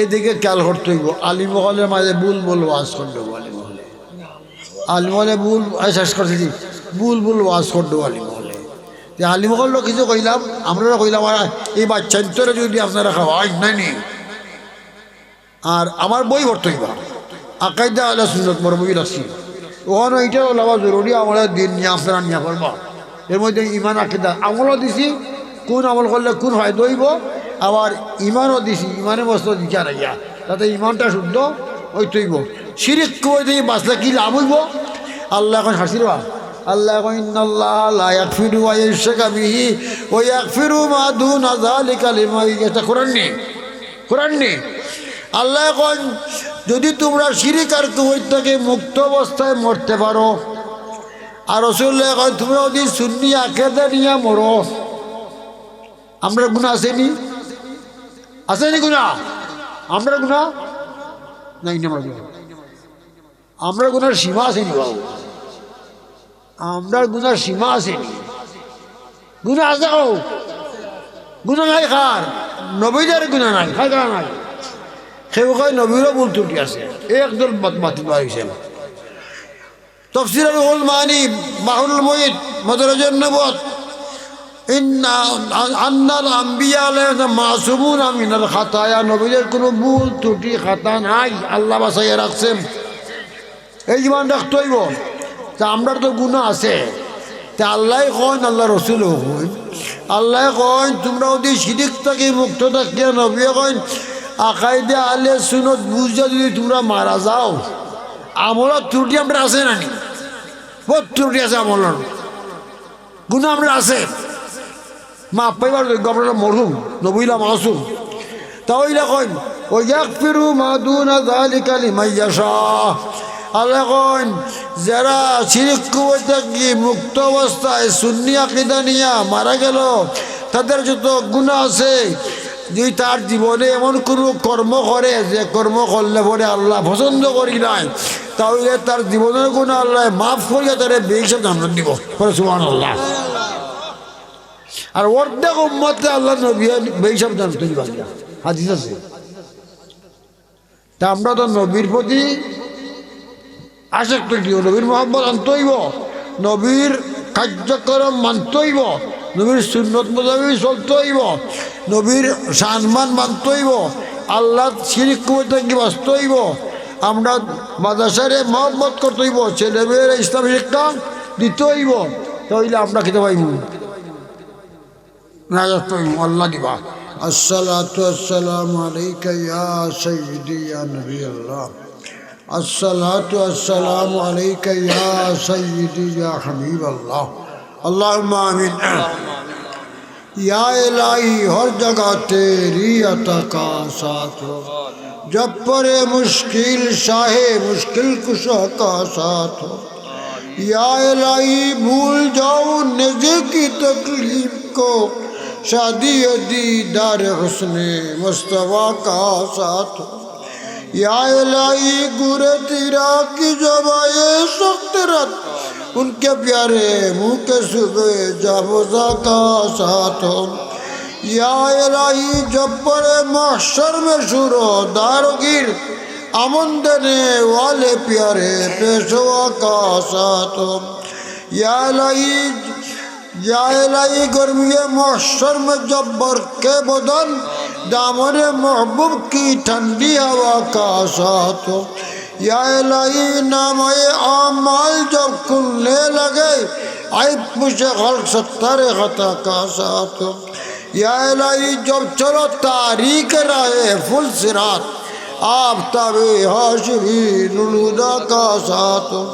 এদিকে খেয়াল করতে হইব। আলিমহলের মাঝে বুলবুল ওয়াজ করতে হবো, আলিমহলে শেষ করতেছি, বুলবুল ওয়াজ করতে হবো আলিমহলে। আলিমহল কিছু কইলাম, আমরা কইলাম এই বাচ্চান্তরে যদি আপনারা খাওয়াই নাই। আর আমার বই ভরতে হইবা, আকাইদা আল্লাহ সুন্নত বড় বই রাখছি, ওখানে এইটাও লাভা জরুরি। আমরা দিন নিয়ে আপনারা নিয়ে করবা, এর মধ্যে ইমান আকিদা আমলও দিছি, কোন আমল করলে কোন ফায়দা হইব, আবার ইমানও দিছি, ইমানের বস্তু দিচ্ছা রাইয়া, তাতে ইমানটা শুদ্ধ ওই তৈব শিরিক কই দিয়ে বাঁচলে কি লাভ হইব আল্লাহ এখন হাসিরবা আল্লাহ এখন ইন্নাল্লাহ লা ইয়াগফিরু আন ইউশরাকা বিহি ওয়া ইয়াগফিরু মা দুনা যালিকা লিমান ইয়াশা কোরআন নেই আল্লাহ এখন যদি তোমরা শিরিক আর কুফর থেকে মুক্ত অবস্থায় মরতে পারো আর রাসূলুল্লাহ এখন তোমরা যদি সুন্নি আকীদা নিয়ে মরো আমরা গুনাহ আসেনি গুনাহ আমরা গুনাহ নাই না আমরা গুনার সীমা আসেনি বাবু আমরা গুনার সীমা আসেনি গুনাহ আছে গুনাহ নাই খার নবীদের গুনাহ নাই খাই নাই সেও কয় নবীরও ভুল ত্রুটি আছে একদল মাতি পাইছেন তাফসীর আল মানি বাহুল মুঈদ মাদরাজান নবুওয়াত ইন্না আন্নাল আম্বিয়া আলাইহিম মাসুমুন মিনাল খাতায়া নবীদের কোনো ভুল ত্রুটি খাতা নাই আল্লাহ বাঁচাইয়া রাখছেন এই জীবন রাখতে হইব তা আমরা তো গুনাহ আছে তা আল্লাহ কন আল্লাহ রসুলও কন আল্লাহ কন তোমরা যদি শিরিক থেকে মুক্ত থাকিয়া নবী কন আকাইদে আলে সুন্নাত বুঝা যদি তোমরা মারা যাও আমলত ত্রুটি আমরা আছে নানি বহুত ত্রুটি আছে আমলের গুনাহ আমরা আছে মা পাইবার আমরা মরহুম নবীলা মাসুম তাহলে কন ও ইয়াগফিরু মা দুনা যালিকা লিমান ইয়াশা আল্লাহ কন যারা শিরিক কুফর থেকে মুক্ত অবস্থায় সুন্নি আকীদা নিয়ে মারা গেল তাদের যত গুনাহ আছে যদি তার জীবনে এমন কোনো কর্ম করে যে কর্ম করলে পরে আল্লাহ পছন্দ করি নাই তাহলে তার জীবনের গুনাহ আল্লাহ মাফ করিয়া তারে বেহিসাব জান্নাত দিব সুবহানাল্লাহ আর অর্ধেক উম্মতে আল্লাহ নবী বেহিসাব জান্নাত দিব হাদিস আছে তা আমরা তো নবীর প্রতি আসক্ত নবীর মোহাম্মদ আনতইব নবীর কার্যক্রম মানতইব নবীর সুন্নত মোতাবেক চলতইব নবীর সম্মান মানতইব আল্লাহ শিরিক কুফর থেকে বাঁচতইব আমরা মাদ্রাসারে মহব্বত করতইব ছেলেমেয়েরা ইসলাম শিক্ষা দিতইব তাহলে আমরা খেতে পাইব না আল্লাহ দিবা আসসালাতু আসসালামু আলাইকা ইয়া সাইয়্যিদি ইয়া নবিয়াল্লাহ আসসালাতু আসসালামু আলাইকা ইয়া সাইয়্যিদি ইয়া হাবিবাল্লাহ अल्लाहुम्मा आमीन या इलाही हर जगह तेरी अता का साथ हो जब परे मुश्किल शाहे मुश्किल कुशा का साथ हो या इलाही भूल जाओ नज़र की तकलीफ को शादी दीदार हुस्ने मुस्तफा का साथ हो या इलाही गुरे तेरा की जबाए सख्त रत उनके प्यारे मुँह के सुबह जाबोजा का साथ हो या इलाही जब पड़े महशर में शुरो दारोगिर अमन देने वाले प्यारे पेशवा का साथ हो या इलाही गर्मी महशर में जब बरके बदन दामन महबूब की ठंडी हवा का साथ हो या इलाही नामाए आमाल जब खुलने लगे आइब मुझे खल्क सत्तारे खता का साथ हो या इलाही जब चलो तारीख रहे फुल सिरात आफ्ताबे हाशमी नुलुदा का साथ हो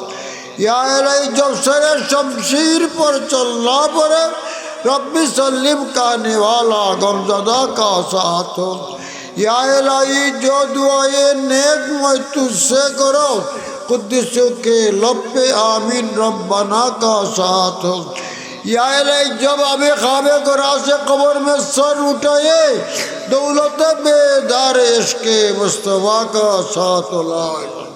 या इलाही जब सरे शमशीर पर चलना पड़े रब्बी सल्लिम काने वाला गमज़दा का साथ हो या इलाही जो दुआएं नेक मैं तुझसे करो कुद्दीसों के लब पे आमीन रब्बाना का साथ हो या इलाही जब अबे ख्वाबे गुरा से कब्र में सर उठाए दौलत बेदार इश्क़ मुस्तफ़ा का साथ हो।